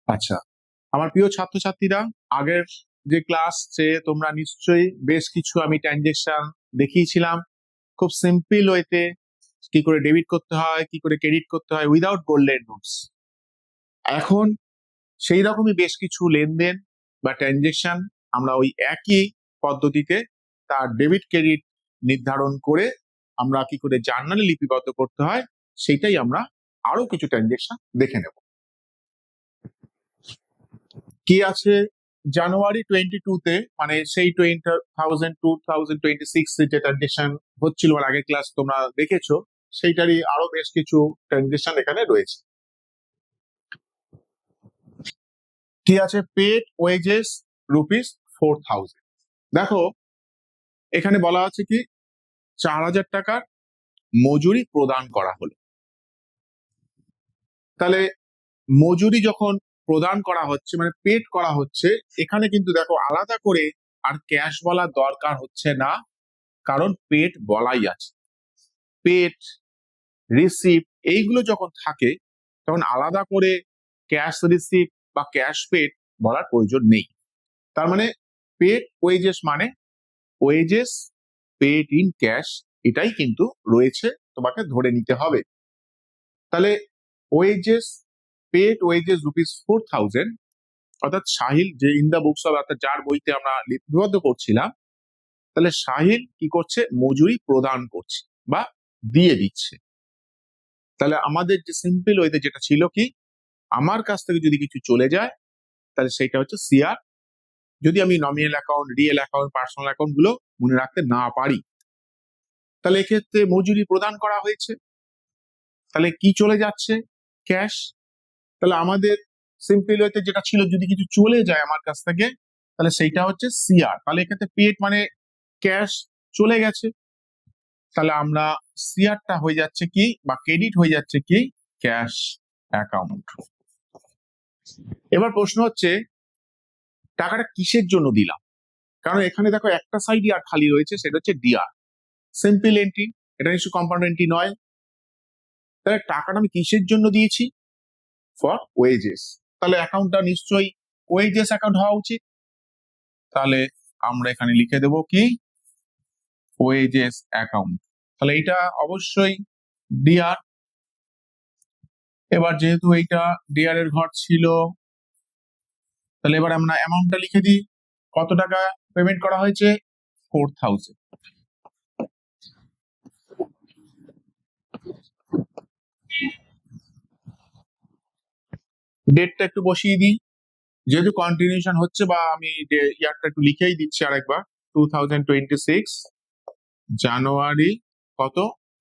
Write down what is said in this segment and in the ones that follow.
আচ্ছা, আমার প্রিয় ছাত্রছাত্রীরা, আগের যে ক্লাসে তোমরা নিশ্চয়ই বেশ কিছু আমি ট্রানজেকশন দেখিয়েছিলাম। খুব সিম্পল ওয়েতে কি করে ডেবিট করতে হয়, কি করে ক্রেডিট করতে হয় উইদাউট গোল্ডেন রুলস। এখন সেই রকমই বেশ কিছু লেনদেন বা ট্রানজেকশন আমরা ওই একই পদ্ধতিতে তার ডেবিট ক্রেডিট নির্ধারণ করে আমরা কি করে জার্নালে লিপিবদ্ধ করতে হয় সেটাই আমরা আরো কিছু ট্রানজেকশন দেখে নেব। কি আছে জানুয়ারি 22-তে, মানে সেই 2026 যে ট্রানজেকশন হচ্ছিল মানে আগের ক্লাস তোমরা দেখেছো, সেইটারই আরো বেশ কিছু ট্রানজেকশন এখানে রয়েছে। কি আছে পেড ওয়েজেস ₹4,000। দেখো এখানে বলা আছে কি 4,000 টাকার মজুরি প্রদান করা হলো। তাহলে মজুরি যখন প্রদান করা হচ্ছে মানে পেড করা হচ্ছে, এখানে কিন্তু দেখো আলাদা করে আর ক্যাশ বলার দরকার হচ্ছে না, কারণ পেড বলাই আছে। পেড, রিসিপ্ট এইগুলো যখন থাকে তখন আলাদা করে ক্যাশ রিসিপ্ট বা ক্যাশ পেড বলার প্রয়োজন নেই। তার মানে পেড ওয়েজেস মানে ওয়েজেস পেড ইন ক্যাশ, এটাই কিন্তু রয়েছে, তোমাকে ধরে নিতে হবে। তাহলে ওয়েজেস পেড ওয়েজেস ₹4,000, অর্থাৎ সাহিল যে ইন দা বুকস অফ, অর্থাৎ যার বইতে আমরা লিপিবদ্ধ করছিলাম, তাহলে সাহিল কি করছে মজুরি প্রদান করছে বা দিয়ে দিচ্ছে। তাহলে আমাদের যে সিম্পল ওয়েতে যেটা ছিল কি, আমার কাছ থেকে যদি কিছু চলে যায় তাহলে সেটা হচ্ছে সিআর। যদি আমি nominal account, real account, personal account গুলো মনে রাখতে না পারি, তাহলে এক্ষেত্রে মজুরি প্রদান করা হয়েছে, তাহলে কি চলে যাচ্ছে ক্যাশ। তাহলে আমাদের সিম্পল ওয়েতে যেটা ছিল যদি কিছু চলে যায় আমার কাছ থেকে তাহলে সেইটা হচ্ছে সিআর। তাহলে এক্ষেত্রে পেড মানে ক্যাশ চলে গেছে, তাহলে আমরা সিআরটা হয়ে যাচ্ছে কি বা ক্রেডিট হয়ে যাচ্ছে কি ক্যাশ অ্যাকাউন্ট। এবার প্রশ্ন হচ্ছে টাকাটা কিসের জন্য দিলাম, কারণ এখানে দেখো একটা সাইডই আর খালি রয়েছে, সেটা হচ্ছে ডিআর, সিম্পল এন্ট্রি, এটা নিশ্চয়ই কম্পাউন্ড এন্ট্রি নয়। তাহলে টাকাটা আমি কিসের জন্য দিয়েছি, ফর ওয়েজেস, তাহলে অ্যাকাউন্টটা নিশ্চয়ই ওয়েজেস অ্যাকাউন্ট হওয়া উচিত। তাহলে আমরা এখানে লিখে দেব কি ওয়েজেস অ্যাকাউন্ট, তাহলে এটা অবশ্যই ডিআর। এবার যেহেতু এইটা ডিআর এর ঘর ছিল, তাহলে এবার আমরা অ্যামাউন্টটা লিখে দিই, কত টাকা পেমেন্ট করা হয়েছে 4,000। ডেটটা একটু বসিয়ে দিই, যেহেতু কন্টিনিউশন হচ্ছে, বা আমি ইয়ারটা একটু লিখেই দিচ্ছি আরেকবার, 2026 জানুয়ারি কত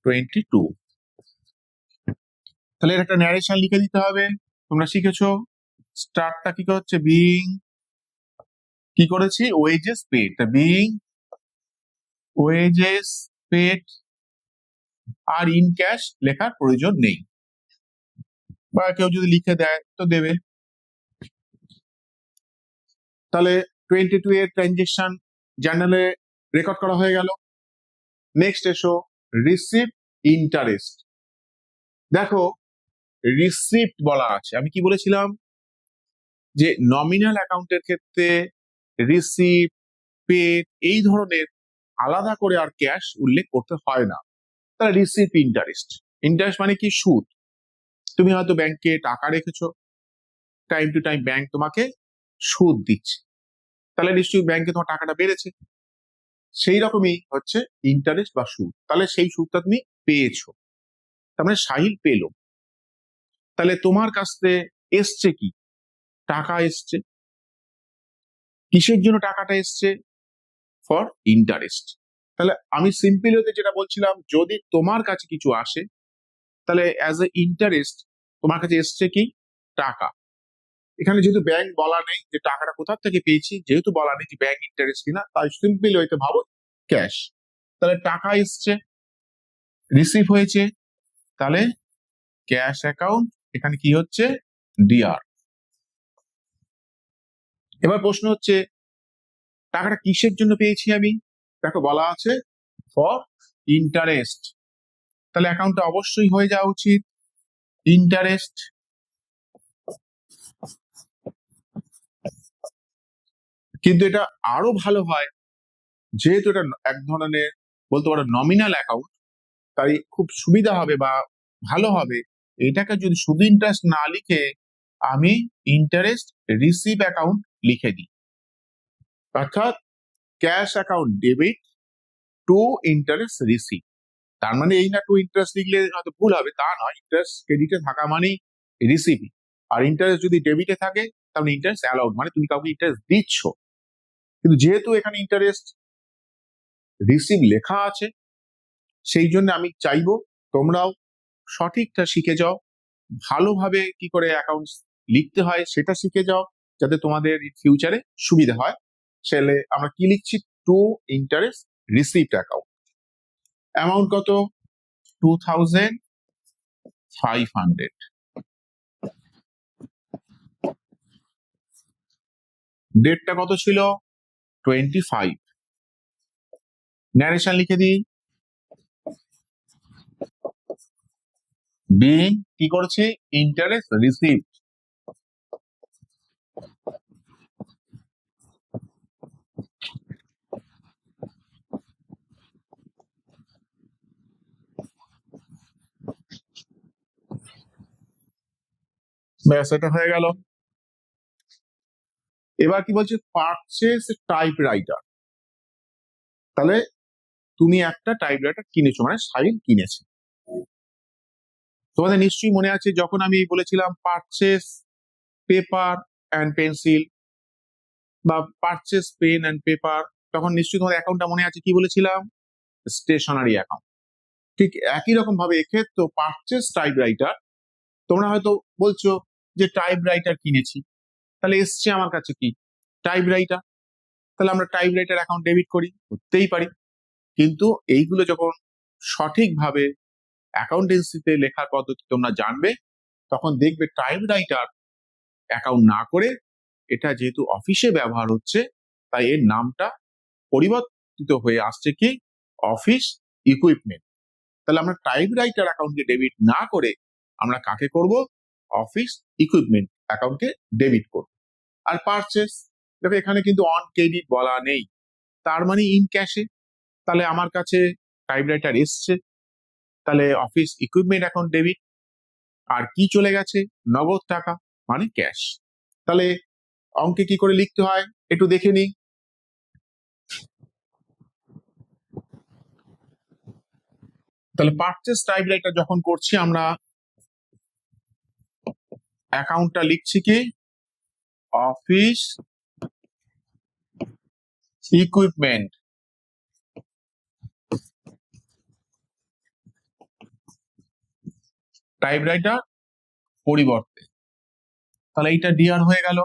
22। তাহলে এর একটা ন্যারেশন লিখে দিতে হবে। তোমরা শিখেছো স্টার্টটা কি হচ্ছে বিং, কি করেছি wages paid, being wages paid, আর ইন ক্যাশ লেখার প্রয়োজন নেই, বা কেউ যদি লিখে দেয় তো দেবে। তাহলে 22 এর ট্রানজেকশন জার্নালে রেকর্ড করা হয়ে গেল। নেক্সট এসো রিসিপ্ট ইন্টারেস্ট। দেখো রিসিপ্ট বলা আছে, আমি কি বলেছিলাম যে নমিনাল অ্যাকাউন্টের ক্ষেত্রে রিসিপ্ট, পেড এই ধরনের আলাদা করে আর ক্যাশ উল্লেখ করতে হয় না। তাহলে রিসিপ্ট ইন্টারেস্ট, ইন্টারেস্ট মানে কি সুদ। তুমি হয়তো ব্যাংকে টাকা রেখেছো, টাইম টু টাইম ব্যাংক তোমাকে সুদ দিচ্ছে, তাহলে নিশ্চয়ই ব্যাংকে তোমার টাকাটা বেড়েছে, সেই রকমই হচ্ছে ইন্টারেস্ট বা সুদ। তাহলে সেই সুদটা তুমি পেয়েছো, তার মানে সাহিল পেলো। তাহলে তোমার কাছ থেকে এসছে কি টাকা এসছে, কিসের জন্য টাকাটা এসছে, ফর ইন্টারেস্ট। তাহলে আমি সিম্পল হতে যেটা বলছিলাম, যদি তোমার কাছে কিছু আসে তাহলে অ্যাজ এ ইন্টারেস্ট তোমার কাছে এসছে কি টাকা। এখানে যেহেতু ব্যাংক বলা নেই যে টাকাটা কোথা থেকে পেয়েছি, যেহেতু বলা নেই যে ব্যাংক ইন্টারেস্ট কিনা, তাই সিম্পল হইতে ভাবো ক্যাশ। তাহলে টাকা এসছে, রিসিভ হয়েছে, তাহলে ক্যাশ অ্যাকাউন্ট, এখানে কি হচ্ছে ডিআর। এবার প্রশ্ন হচ্ছে টাকাটা কিসের জন্য পেয়েছি আমি, দেখো বলা আছে ফর ইন্টারেস্ট, তাহলে অ্যাকাউন্টটা অবশ্যই হয়ে যাওয়া উচিত ইন্টারেস্ট। কিন্তু এটা আরো ভালো হয়, যেহেতু এটা এক ধরনের বলতে পারো নমিনাল অ্যাকাউন্ট, তাই খুব সুবিধা হবে বা ভালো হবে এটাকে যদি শুধু ইন্টারেস্ট না লিখে আমি ইন্টারেস্ট রিসিভ অ্যাকাউন্ট লিখে দিই। অর্থাৎ cash account debit two interest receive. তার মানে এই না টু ইন্টারেস্ট লিখলে হয়তো ভুল হবে, তা নয়। ইন্টারেস্ট ক্রেডিটে থাকা মানেই রিসিভ, আর ইন্টারেস্ট যদি ডেবিটে থাকে তাহলে ইন্টারেস্ট অ্যালাউড, মানে তুমি কাউকে ইন্টারেস্ট দিচ্ছ। কিন্তু যেহেতু এখানে ইন্টারেস্ট রিসিভ লেখা আছে, সেই জন্য আমি চাইবো তোমরাও সঠিকটা শিখে যাও, ভালোভাবে কি করে অ্যাকাউন্টস লিখতে হয় সেটা শিখে যাও, যাতে তোমাদের ফিউচারে সুবিধা হয়। সেলে আমরা কি লিখছি, to interest received account. Amount কত, 2500। ডেটটা কত ছিল, 25। ন্যারেশন লিখে দিই, বিং কি করছে, ইন্টারেস্ট রিসিভ। ব্যাস, এটা হয়ে গেল। এবার কি বলছে, পারচেস টাইপরাইটার। তাহলে তুমি একটা টাইপরাইটার কিনেছো, মানে সাহিল কিনেছে। তোমাদের নিশ্চয়ই মনে আছে যখন আমি বলেছিলাম পারচেস পেপার অ্যান্ড পেন্সিল বা পারচেস পেন অ্যান্ড পেপার, তখন নিশ্চয়ই তোমাদের অ্যাকাউন্টটা মনে আছে, কি বলেছিলাম, স্টেশনারি অ্যাকাউন্ট। ঠিক একই রকম ভাবে এক্ষেত্রে পারচেস টাইপরাইটার, তোমরা হয়তো বলছো যে টাইপরাইটার কিনেছি, তাহলে এসছে আমার কাছে কি, টাইপরাইটার, তাহলে আমরা টাইপরাইটার অ্যাকাউন্ট ডেবিট করি, করতেই পারি। কিন্তু এইগুলো যখন সঠিকভাবে অ্যাকাউন্টেন্সিতে লেখার পদ্ধতি তোমরা জানবে, তখন দেখবে টাইপরাইটার অ্যাকাউন্ট না করে, এটা যেহেতু অফিসে ব্যবহার হচ্ছে, তাই এর নামটা পরিবর্তিত হয়ে আসছে কি, অফিস ইকুইপমেন্ট। তাহলে আমরা টাইপরাইটার অ্যাকাউন্টকে ডেবিট না করে আমরা কাকে করব, অফিস ইকুইপমেন্ট অ্যাকাউন্টকে ডেবিট করব। আর পারচেস, দেখো এখানে কিন্তু অন ক্রেডিট বলা নেই, তার মানে ইন ক্যাশে। তাহলে আমার কাছে টাইপরাইটার এসছে, তাহলে অফিস ইকুইপমেন্ট অ্যাকাউন্ট ডেবিট। আর কি চলে গেছে, নগদ টাকা, মানে ক্যাশ। তাহলে অঙ্কে কি করে লিখতে হয় একটু দেখে নিই। তাহলে পারচেস টাইপরাইটার যখন করছি আমরা, অ্যাকাউন্টটা লিখছি কি, অফিস ইকুইপমেন্ট। টাইপরাইটার পরিবর্তে, তাহলে এইটা ডিআর হয়ে গেল।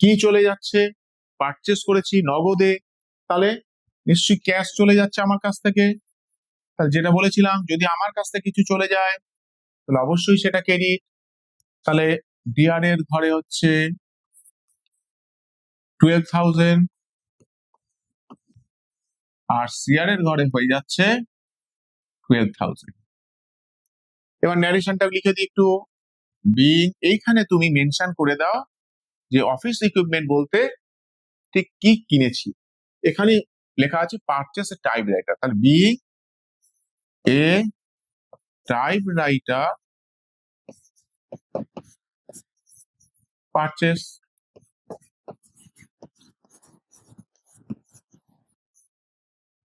কি চলে যাচ্ছে, পারচেস করেছি নগদে, তাহলে নিশ্চয়ই ক্যাশ চলে যাচ্ছে আমার কাছ থেকে। তাহলে যেটা বলেছিলাম, যদি আমার কাছ থেকে কিছু চলে যায় তাহলে অবশ্যই সেটা ক্রেডিট। তাহলে ডিআর এর ঘরে হচ্ছে 12,000, আর সিআর এর ঘরে হয়ে যাচ্ছে 12,000। এবার ন্যারেশনটা লিখে দিই একটু, বিং, এইখানে তুমি মেনশন করে দাও যে অফিস ইকুইপমেন্ট বলতে ঠিক কি কিনেছি। এখানে লেখা আছে পারচেস এ টাইপরাইটার, তাহলে বিং এ টাইপরাইটার পারচেস।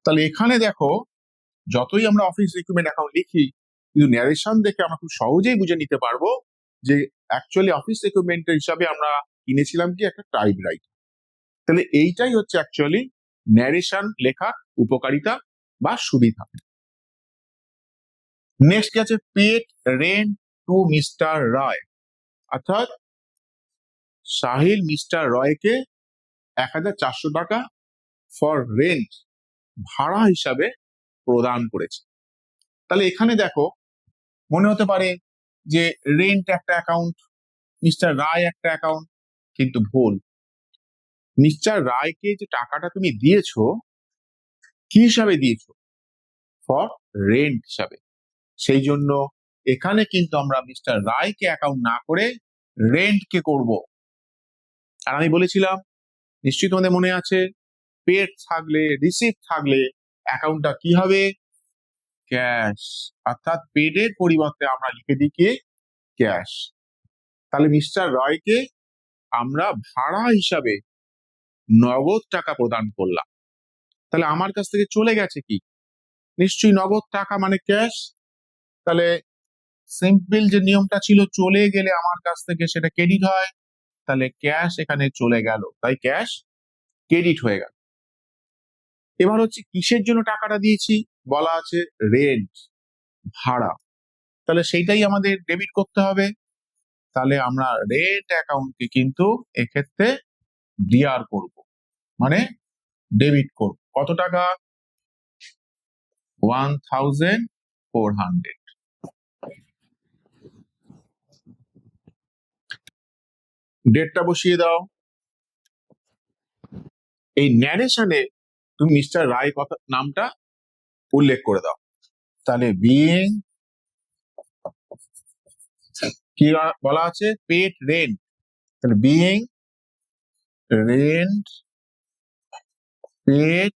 তাহলে এখানে দেখো, যতই আমরা অফিস ইকুইপমেন্ট অ্যাকাউন্ট লিখি, কিন্তু ন্যারেশন দেখে আমরা খুব সহজেই বুঝে নিতে পারবো যে অ্যাকচুয়ালি অফিস ইকুইপমেন্টের হিসাবে আমরা কিনেছিলাম কি, একটা টাইপরাইটার। তাহলে এইটাই হচ্ছে অ্যাকচুয়ালি ন্যারেশন লেখার উপকারিতা বা সুবিধা। নেক্সট কি আছে, পেড রেন্ট টু মিস্টার রয়। অর্থাৎ সাহিল মিস্টার রয়কে 1,400 টাকা ফর রেন্ট, ভাড়া হিসাবে প্রদান করেছে। তাহলে এখানে দেখো, মনে হতে পারে যে রেন্ট একটা অ্যাকাউন্ট, মিস্টার রায় একটা অ্যাকাউন্ট, কিন্তু ভুল। মিস্টার রায়কে যে টাকাটা তুমি দিয়েছো, কি হিসাবে দিয়েছো, ফর রেন্ট হিসাবে। সেই জন্য এখানে কিন্তু আমরা মিস্টার রায়কে অ্যাকাউন্ট না করে রেন্টকে করব। আর আমি বলেছিলাম নিশ্চয়ই তোমাদের মনে আছে, পেড থাকলে, রিসিভ থাকলে অ্যাকাউন্টটা কি হবে? ক্যাশ। অর্থাৎ পেডের পরিবর্তে আমরা লিখে দিই কি? ক্যাশ। তাহলে মিস্টার রয়কে আমরা ভাড়া হিসাবে নগদ টাকা প্রদান করলাম। তাহলে আমার কাছ থেকে চলে গেছে কি? নিশ্চয়ই নগদ টাকা মানে ক্যাশ। তাহলে সিম্পল যে নিয়মটা ছিল, চলে গেলে আমার কাছ থেকে সেটা ক্রেডিট হয়, তাহলে ক্যাশ এখানে চলে গেল, তাই ক্যাশ ক্রেডিট হয়ে গেল। এবার হচ্ছে কিসের জন্য টাকাটা দিয়েছি? বলা আছে রেন্ট, ভাড়া। তাহলে সেইটাই আমাদের ডেবিট করতে হবে। তাহলে আমরা রেন্ট অ্যাকাউন্টকে কিন্তু এক্ষেত্রে ডিআর করব, মানে ডেবিট করব। কত টাকা? 1400। ডেটটা বসিয়ে দাও। এই ন্যারেশনে তুমি মিস্টার রায় কথা নামটা উল্লেখ করে দাও। তাহলে বিইং কি বলা আছে? Paid rent. তাহলে বিইং রেন্ট পেড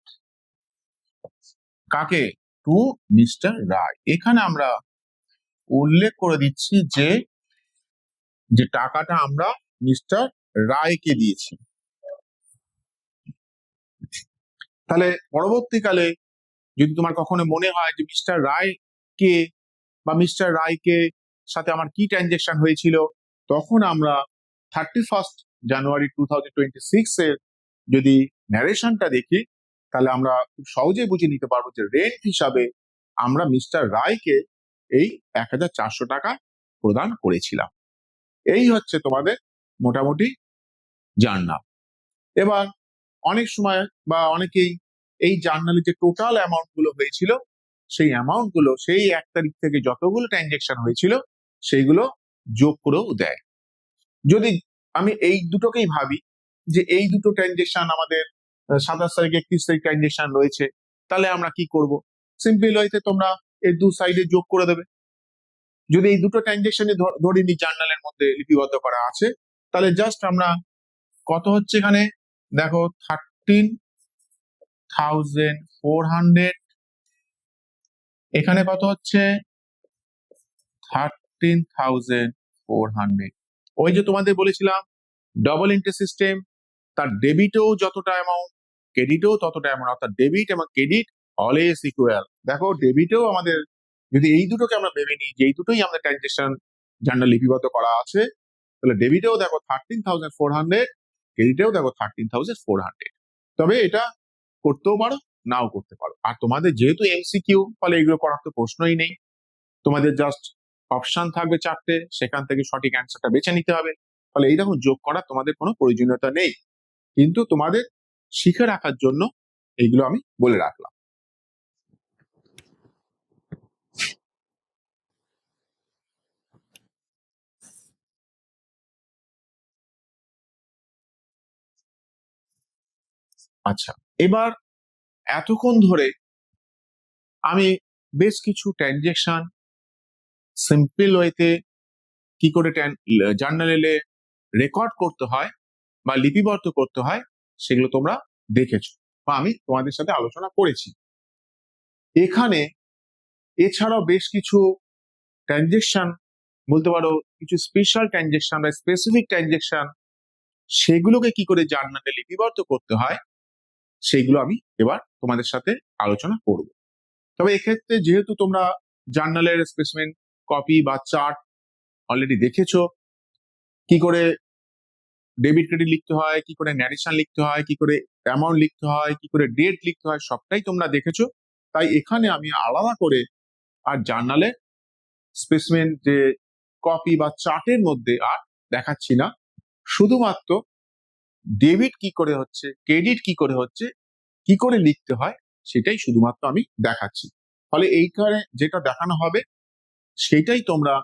কাকে? To mister Roy. এখানে আমরা উল্লেখ করে দিচ্ছি যে যে টাকাটা আমরা মিস্টার রায়কে দিয়েছি। তাহলে পরবর্তীকালে যদি তোমার কখনো মনে হয় যে মিস্টার রায় কে বা মিস্টার রায়কে সাথে আমার কি ট্রানজেকশন হয়েছিল, তখন আমরা 31 জানুয়ারি 2026 এর যদি ন্যারেশনটা দেখি, তাহলে আমরা খুব সহজেই বুঝে নিতে পারবো যে রেন্ট হিসাবে আমরা মিস্টার রায়কে এই 1400 টাকা প্রদান করেছিলাম। এই হচ্ছে তোমাদের মোটামুটি জার্নাল। এবার অনেক সময় বা অনেকেই এই জার্নালে যে টোটাল অ্যামাউন্ট গুলো হয়েছিল, সেই অ্যামাউন্ট গুলো সেই 1 তারিখ থেকে যতগুলো ট্রানজেকশন হয়েছিল সেইগুলো যোগ করেও দেয়। যদি আমি এই দুটোকেই ভাবি যে এই দুটো ট্রানজেকশন আমাদের 27 তারিখ 31 তারিখ ট্রানজেকশন রয়েছে, তাহলে আমরা কি করব? সিম্পল হইতে তোমরা এই দু সাইডে যোগ করে দেবে। যদি এই দুটো ট্রানজেকশনে ধরে নি জার্নালের মধ্যে লিপিবদ্ধ করা আছে, তাহলে জাস্ট আমরা কত হচ্ছে এখানে দেখো 13,400, এখানে কত হচ্ছে 13,400। ওই যে তোমাদের বলেছিলাম ডবল ইন্টারেস্ট সিস্টেম, তার ডেবিটেও যতটা অ্যামাউন্ট ক্রেডিটেও ততটা অ্যামাউন্ট, অর্থাৎ ডেবিট এবং ক্রেডিট অলওয়েজ ইকুয়াল। দেখো ডেবিটেও আমাদের যদি এই দুটোকে আমরা ভেবে নিই যে এই দুটোই আমাদের ট্রানজেকশন জার্নাল লিপিবদ্ধ করা আছে, তাহলে ডেবিটেও দেখো 13,400, ক্রেডিটেও দেখো 13,400। তবে এটা করতেও পারো, নাও করতে পারো। আর তোমাদের যেহেতু এমসিকিউ, ফলে এগুলো করার তো প্রশ্নই নেই। তোমাদের জাস্ট অপশন থাকবে 4টে, সেখান থেকে সঠিক অ্যান্সারটা বেছে নিতে হবে। ফলে এইরকম যোগ করা তোমাদের কোনো প্রয়োজনীয়তা নেই, কিন্তু তোমাদের শিখে রাখার জন্য এইগুলো আমি বলে রাখলাম। আচ্ছা, এবার এতক্ষণ ধরে আমি বেশ কিছু ট্রানজেকশন সিম্পল ওয়েতে কি করে জার্নালে রেকর্ড করতে হয় বা লিপিবদ্ধ করতে হয় সেগুলো তোমরা দেখেছো বা আমি তোমাদের সাথে আলোচনা করেছি। এখানে এছাড়াও বেশ কিছু ট্রানজেকশন বলতে পারো, কিছু স্পেশাল ট্রানজেকশন বা স্পেসিফিক ট্রানজেকশন, সেগুলোকে কি করে জার্নালে লিপিবদ্ধ করতে হয় সেইগুলো আমি এবার তোমাদের সাথে আলোচনা করব। তবে এক্ষেত্রে যেহেতু তোমরা জার্নালের স্পেসিমেন কপি বা চার্ট অলরেডি দেখেছো, কি করে ডেবিট ক্রেডিট লিখতে হয়, কি করে ন্যারেশন লিখতে হয়, কি করে অ্যামাউন্ট লিখতে হয়, কি করে ডেট লিখতে হয়, সবটাই তোমরা দেখেছো। তাই এখানে আমি আলাদা করে আর জার্নালে স্পেসিমেন যে কপি বা চার্টের মধ্যে আর দেখাচ্ছি না। শুধুমাত্র ডেবিট কি করে হচ্ছে, ক্রেডিট কি করে হচ্ছে, কি করে লিখতে হয়, সেটাই শুধুমাত্র আমি দেখাচ্ছি। ফলে এইখানে যেটা দেখানো হবে সেইটাই তোমরা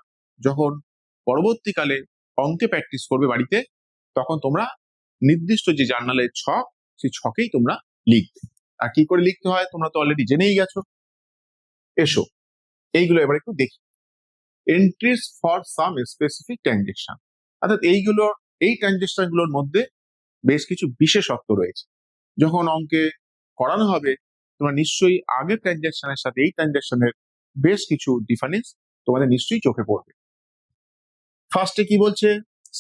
যখন পরবর্তীকালে অঙ্কে প্র্যাকটিস করবে বাড়িতে, তখন তোমরা নির্দিষ্ট যে জার্নালের ছক, সেই ছকেই তোমরা লিখবে। আর কি করে লিখতে হয় তোমরা তো অলরেডি জেনেই গেছো। এসো এইগুলো এবার একটু দেখি। Entries for some specific transaction, অর্থাৎ এই ট্রানজেকশন গুলোর মধ্যে বেশ কিছু বিশেষত্ব রয়েছে। যখন অঙ্কে করানো হবে তোমরা নিশ্চয়ই আগের ট্রানজাকশনের সাথে এই ট্রানজাকশনের বেশ কিছু ডিফারেন্স তোমাদের নিশ্চয়ই চোখে পড়বে। ফার্স্টে কি বলছে,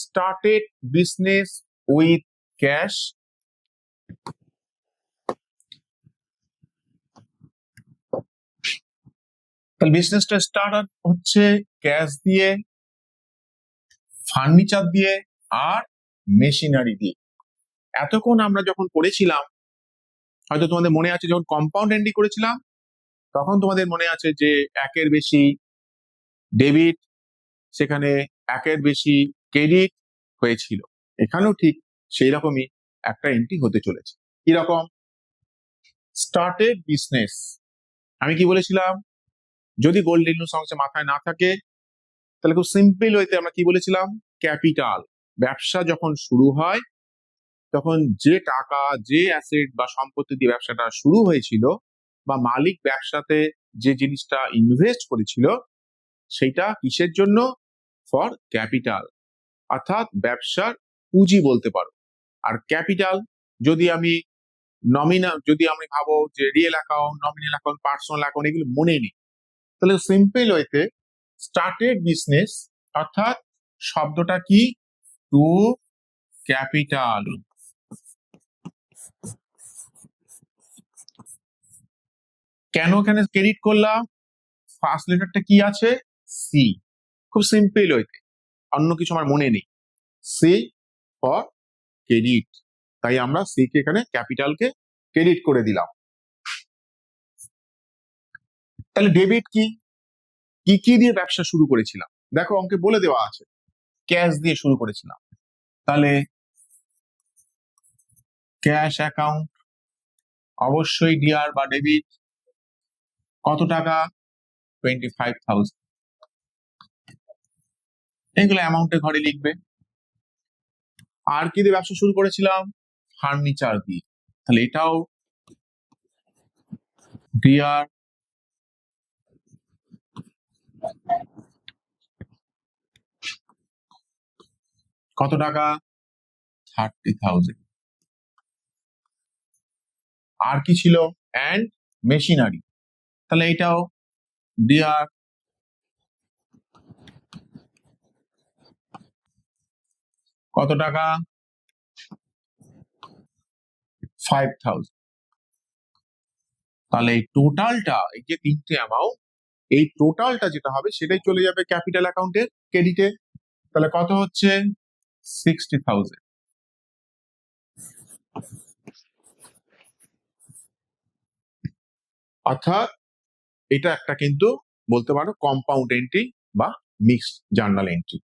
স্টার্টেড বিজনেস উইথ ক্যাশ। তাহলে বিজনেসটা স্টার্ট হচ্ছে ক্যাশ দিয়ে, ফার্নিচার দিয়ে আর মেশিনারি দিয়ে। এতক্ষণ আমরা যখন পড়েছিলাম হয়তো তোমাদের মনে আছে যখন কম্পাউন্ড এন্ট্রি করেছিলাম তখন তোমাদের মনে আছে যে একের বেশি ডেবিট, সেখানে একের বেশি ক্রেডিট হয়েছিল। এখানেও ঠিক সেই রকমই একটা এন্ট্রি হতে চলেছে। কিরকম, স্টার্টেড বিজনেস, আমি কি বলেছিলাম, যদি গোল্ডেন রুলস অংশে মাথায় না থাকে তাহলে খুব সিম্পল হইতে আমরা কি বলেছিলাম, ক্যাপিটাল। ব্যবসা যখন শুরু হয় তখন যে টাকা, যে অ্যাসেট বা সম্পত্তি দিয়ে ব্যবসাটা শুরু হয়েছিল বা মালিক ব্যবসাতে যে জিনিসটা ইনভেস্ট করেছিল সেটা কিসের জন্য, ফর ক্যাপিটাল, অর্থাৎ ব্যবসার পুঁজি বলতে পারো। আর ক্যাপিটাল যদি আমি যদি আমি ভাবো যে real account, nominal account, personal account এগুলো মনে নেই, তাহলে সিম্পল ওয়েতে স্টার্টেড বিজনেস অর্থাৎ শব্দটা কি, টু ক্যাপিটাল। কেন এখানে ক্রেডিট করলাম, ফার্স্ট লেটারটা কি আছে, সি। খুব সিম্পল ওয়েতে, অন্য কিছু আমার মনে নেই, সি ফর ক্রেডিট, তাই আমরা সি কে এখানে ক্যাপিটালকে ক্রেডিট করে দিলাম। তাহলে ডেবিট কি, কি কি দিয়ে ব্যবসা শুরু করেছিলাম, দেখো অঙ্কে বলে দেওয়া আছে, ক্যাশ দিয়ে শুরু করেছিলাম। তাহলে ক্যাশ অ্যাকাউন্ট অবশ্যই ডিআর বা ডেবিট, কত টাকা, 25,000, এইগুলো অ্যামাউন্টে ঘরে লিখবে। আর কি দিয়ে ব্যবসা শুরু করেছিলাম, ফার্নিচার দিয়ে, তাহলে এটাও ডিআর, কত টাকা, 30,000। আর কি ছিল, অ্যান্ড মেশিনারি, তাহলে এটাও ডিআর, কত টাকা, 5,000। তাহলে এই টোটালটা, এই যে তিনটে অ্যামাউন্ট, এই টোটালটা যেটা হবে সেটাই চলে যাবে ক্যাপিটাল অ্যাকাউন্টের ক্রেডিটে। তাহলে কত হচ্ছে, 60,000। অর্থাৎ এটা একটা কিন্তু বলতে পারো কম্পাউন্ড এন্ট্রি বা মিক্সড জার্নাল এন্ট্রি।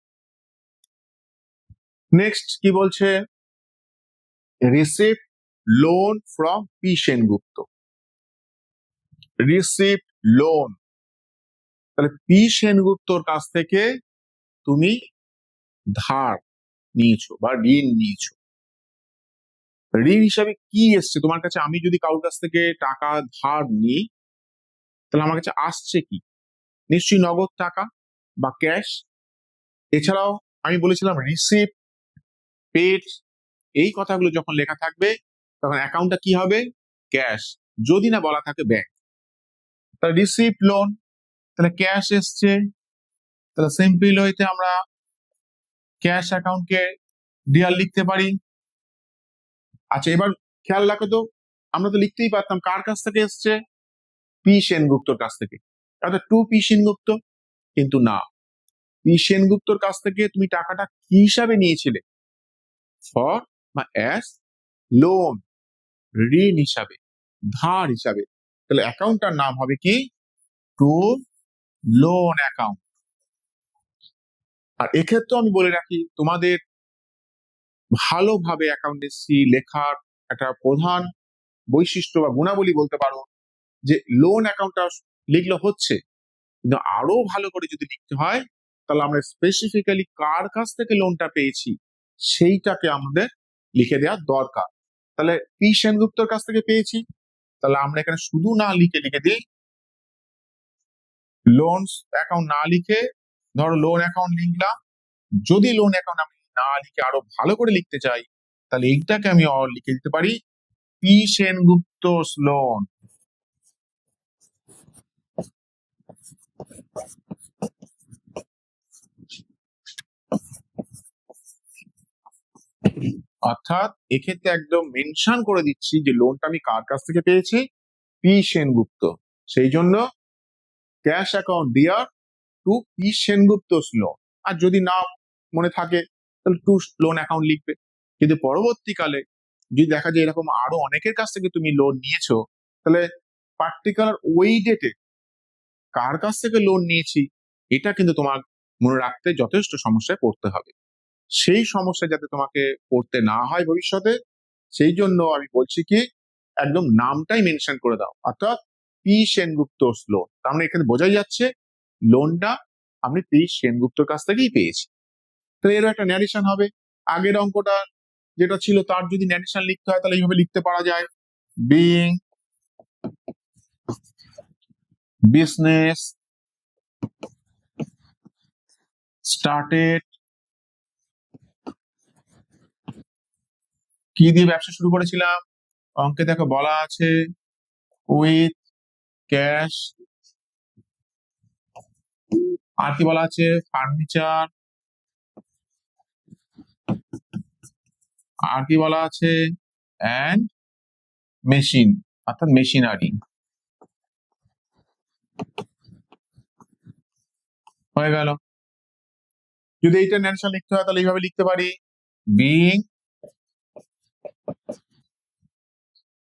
নেক্সট কি বলছে, receipt loan from P Sengupta. Receipt loan, তাহলে পি সেনগুপ্তর কাছ থেকে তুমি ধার নিয়েছো বা ঋণ নিয়েছো। ঋণ হিসাবে কি এসছে তোমার কাছে, আমি যদি কারোর কাছ থেকে টাকা ধার নিই তাহলে আমার কাছে আসছে কি, নিশ্চয়ই নগদ টাকা বা ক্যাশ। এছাড়াও আমি বলেছিলাম রিসিপ্ট, পেড, এই কথাগুলো যখন লেখা থাকবে তখন অ্যাকাউন্টটা কি হবে, ক্যাশ, যদি না বলা থাকে ব্যাংক। তাহলে রিসিপ্ট লোন, তাহলে ক্যাশ এসছে, তাহলে সিম্পল হইতে আমরা ক্যাশ অ্যাকাউন্টকে ডিআর লিখতে পারি। আচ্ছা এবার খেয়াল রাখো তো, আমরা তো লিখতেই পারতাম কার কাছ থেকে এসছে, পি সেনগুপ্তর কাছ থেকে, অর্থাৎ টু পি সেনগুপ্ত, কিন্তু না, পি সেনগুপ্তর কাছ থেকে তুমি টাকাটা কি হিসাবে নিয়েছিলে, ফর বা অ্যাজ লোন, ঋণ হিসাবে, ধার হিসাবে। তাহলে অ্যাকাউন্টটার নাম হবে কি, টু লোন অ্যাকাউন্ট। আর এক্ষেত্রে আমি বলে রাখি তোমাদের ভালোভাবে অ্যাকাউন্টেন্সি লেখার একটা প্রধান বৈশিষ্ট্য বা গুণাবলী বলতে পারো যে লোন অ্যাকাউন্টটা লিখলে হচ্ছে, কিন্তু আরো ভালো করে যদি লিখতে হয় তাহলে আমরা স্পেসিফিক্যালি কার কাছ থেকে লোনটা পেয়েছি সেইটাকে আমাদের লিখে দেওয়া দরকার। তাহলে পি সেনগুপ্তর কাছ থেকে পেয়েছি, তাহলে আমরা এখানে শুধু না লিখে দিই, লোন অ্যাকাউন্ট না লিখে ধরো লোন অ্যাকাউন্ট লিখলাম। যদি লোন অ্যাকাউন্ট আমি না লিখে আরো ভালো করে লিখতে চাই তাহলে এইটাকে আমি লিখে দিতে পারি পি সেনগুপ্ত লোন। অর্থাৎ এক্ষেত্রে একদম মেনশন করে দিচ্ছি যে লোনটা আমি কার কাছ থেকে পেয়েছি, পি সেনগুপ্ত। সেই জন্য cash account dear to P Sengupta loan. আর যদি না মনে থাকে তাহলে টু লোন অ্যাকাউন্ট লিখবে। কিন্তু পরবর্তীকালে যদি দেখা যায় এরকম আরো অনেকের কাছ থেকে তুমি লোন নিয়েছো, তাহলে পার্টিকুলার ওই ডেটে কার কাছ থেকে লোন নিয়েছি এটা কিন্তু তোমার মনে রাখতে যথেষ্ট সমস্যায় পড়তে হবে। সেই সমস্যা যাতে তোমাকে পড়তে না হয় ভবিষ্যতে, সেই জন্য আমি বলছি কি একদম নামটাই মেনশন করে দাও, অর্থাৎ পি সেনগুপ্ত লোন। তার মানে এখানে বোঝাই যাচ্ছে লোনটা আমি পি সেনগুপ্তর কাছ থেকেই পেয়েছি। তাহলে এর একটা ন্যারেশন হবে। আগের অঙ্কটা যেটা ছিল তার যদি ন্যারেশন লিখতে হয় তাহলে এইভাবে লিখতে পারা যায়, বিং বিজনেস স্টার্টেড, কি দিয়ে ব্যবসা শুরু করেছিলাম, অঙ্কে দেখো বলা আছে উইথ ক্যাশ, আর কি বলা আছে ফার্নিচার, আর কি বলা আছে অ্যান্ড মেশিন, অর্থাৎ মেশিনারি। হয়ে গেল। যদি এইটা ন্যারেশন লিখতে হয় তাহলে এইভাবে লিখতে পারি, বিং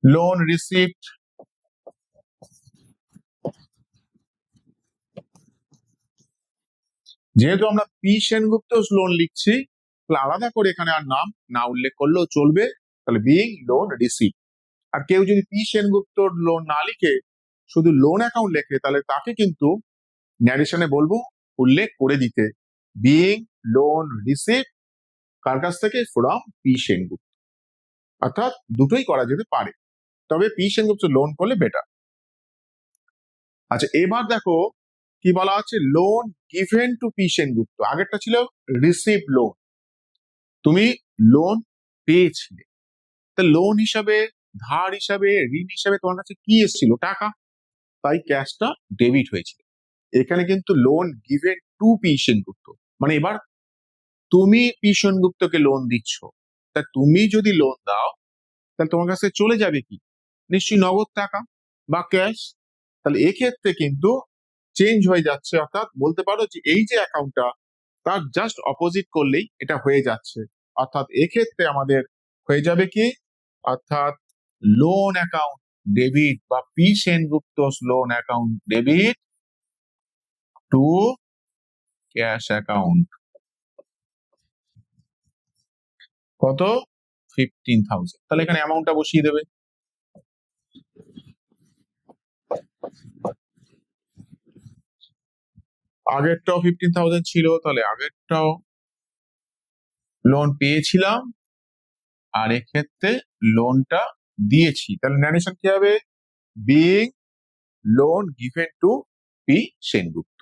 লোন রিসিপ্ট, যেহেতু আমরা পি সেনগুপ্ত লোন লিখছি তাহলে আলাদা করে এখানে আর নাম না উল্লেখ করলেও চলবে, তাহলে বিং লোন রিসিপ্ট। আর কেউ যদি পি সেনগুপ্ত লোন না লিখে শুধু লোন অ্যাকাউন্ট লেখে তাহলে তাকে কিন্তু ন্যারেশনে বলবো উল্লেখ করে দিতে বিং লোন রিসিপ্ট কার কাছ থেকে, ফ্রম পি সেনগুপ্ত। অর্থাৎ দুটোই করা যেতে পারে, তবে পি সেনগুপ্ত লোন করলে বেটার। আচ্ছা এবার দেখো কি বলা আছে, loan given to P Sengupta. আগেরটা ছিল রিসিভ লোন, তুমি লোন পেয়েছিলে, তা লোন হিসাবে, ধার হিসাবে, ঋণ হিসাবে তোমার কাছে কি এসেছিল, টাকা, তাই ক্যাশটা ডেবিট হয়েছিল। এখানে কিন্তু loan given to P Sengupta, মানে এবার তুমি পি সেনগুপ্তকে লোন দিচ্ছ, তা তুমি যদি লোন দাও তাহলে তোমার কাছে চলে যাবে কি, নিশ্চয়ই নগদ টাকা বা ক্যাশ। তাহলে এক্ষেত্রে কিন্তু চেঞ্জ হয়ে যাচ্ছে, অর্থাৎ বলতে পারো যে এই যে অ্যাকাউন্টটা তার জাস্ট অপোজিট করলেই এটা হয়ে যাচ্ছে। অর্থাৎ এক্ষেত্রে আমাদের হয়ে যাবে কি, অর্থাৎ লোন অ্যাকাউন্ট ডেবিট বা P Sengupta loan account debit two cash account. কত, 15,000। তাহলে এখানে অ্যামাউন্টটা বসিয়ে দেবে। আগেরটাও 15,000 ছিল, তাহলে আগেরটাও লোন পেয়েছিলাম আর এক্ষেত্রে লোনটা দিয়েছি, তাহলে ন্যারেশন কি হবে, being loan given to P Sengupta.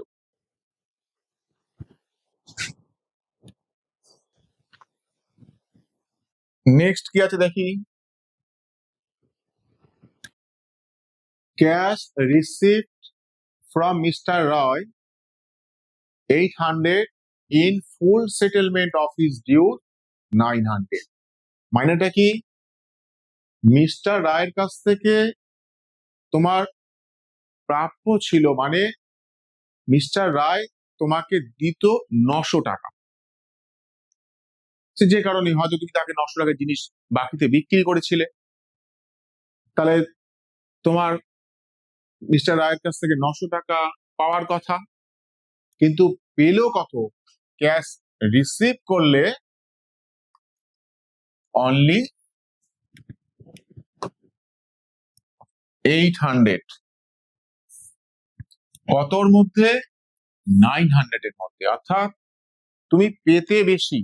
Next কি আছে দেখি, cash received from mister Roy 800 in full settlement of his due 900। মানেটা কি, মিস্টার রায়ের কাছ থেকে তোমার প্রাপ্য ছিল, মানে মিস্টার রায় তোমাকে দিত 900 টাকা, যে কারণে হয়তো তুমি তাকে 900 টাকার জিনিস বাকিতে বিক্রি করেছিলে, তাহলে তোমার মিস্টার রায়ের কাছ থেকে 900 টাকা পাওয়ার কথা, কিন্তু পেলো কত, ক্যাশ রিসিভ করলে অনলি 800, কতর মধ্যে, 900 এর মধ্যে। অর্থাৎ তুমি পেতে বেশি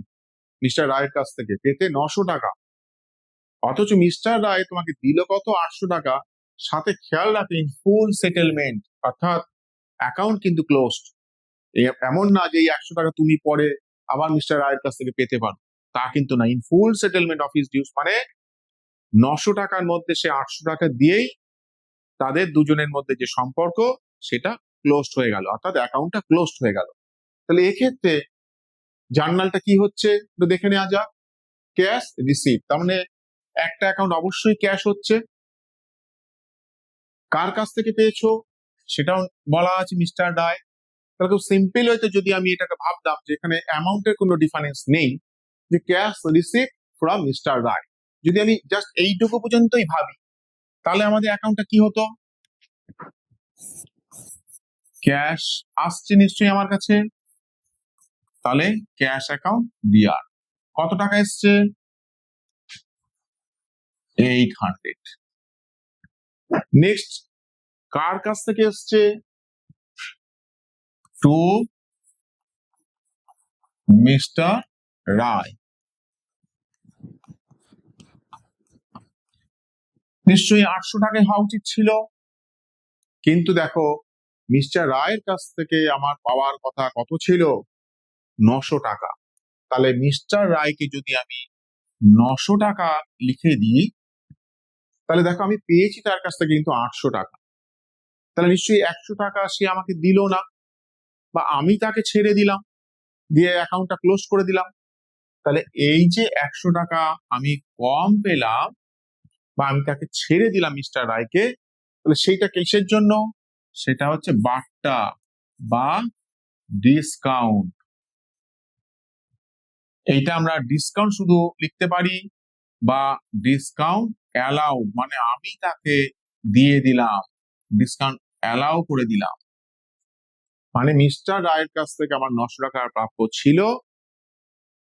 মিস্টার রায়ের কাছ থেকে, পেতে 900 টাকা, অথচ মিস্টার রায় তোমাকে দিল কত, 800 টাকা। সাথে খেয়াল রাখে ইন ফুল সেটেলমেন্ট, অর্থাৎ অ্যাকাউন্ট কিন্তু ক্লোজড। এমন না যে এই 100 টাকা তুমি পরে আবার মিস্টার রায়ের কাছ থেকে পেতে পারো, তা কিন্তু না। In full settlement of his dues মানে 900 টাকার মধ্যে সে 800 টাকা দিয়েই তাদের দুজনের মধ্যে যে সম্পর্ক সেটা ক্লোজড হয়ে গেল, অর্থাৎ অ্যাকাউন্টটা ক্লোজড হয়ে গেল। তাহলে এক্ষেত্রে জার্নালটা কি হচ্ছে একটু দেখে নেওয়া যাক। ক্যাশ রিসিভ, তার মানে একটা অ্যাকাউন্ট অবশ্যই ক্যাশ হচ্ছে। কার কাছ থেকে পেয়েছো সেটাও বলা আছে মিস্টার রায়। তাহলে খুব সিম্পল হয়তো যদি আমি এটাকে ভাবতাম যে এখানে অ্যামাউন্টের কোনো ডিফারেন্স নেই, যে ক্যাশ রিসিভ ফ্রম মিস্টার রায়, যদি আমি জাস্ট এইটুকু পর্যন্তই ভাবি তাহলে আমাদের অ্যাকাউন্টটা কি হতো, ক্যাশ আসছে নিশ্চয়ই আমার কাছে, তাহলে ক্যাশ অ্যাকাউন্ট ডিআর কত টাকা এসছে 800। নেক্সট কার কাছ থেকে এসছে টু মিস্টার রায়, নিশ্চয়ই 800 টাকায় হওয়া উচিত ছিল, কিন্তু দেখো মিস্টার রায়ের কাছ থেকে আমার পাওয়ার কথা কত ছিল 900 টাকা। তাহলে মিস্টার রায়কে যদি আমি 900 টাকা লিখে দিই তাহলে দেখো আমি পেয়েছি তার কাছ থেকে কিন্তু 800 টাকা, তাহলে নিশ্চয়ই 100 টাকা সে আমাকে দিল না, বা আমি তাকে ছেড়ে দিলাম, দিয়ে অ্যাকাউন্টটা ক্লোজ করে দিলাম। তাহলে এই যে 100 টাকা আমি কম পেলাম বা আমি তাকে ছেড়ে দিলাম মিস্টার রায়কে, তাহলে সেইটা কিসের জন্য, সেটা হচ্ছে বাট্টা বা ডিসকাউন্ট। এইটা আমরা ডিসকাউন্ট শুধু লিখতে পারি, বা ডিসকাউন্ট অ্যালাউড মানে আমি তাকে দিয়ে দিলাম, ডিসকাউন্ট অ্যালাউ করে দিলাম, মানে মিস্টার রায়ের কাছ থেকে আমার 900 টাকা প্রাপ্য ছিল,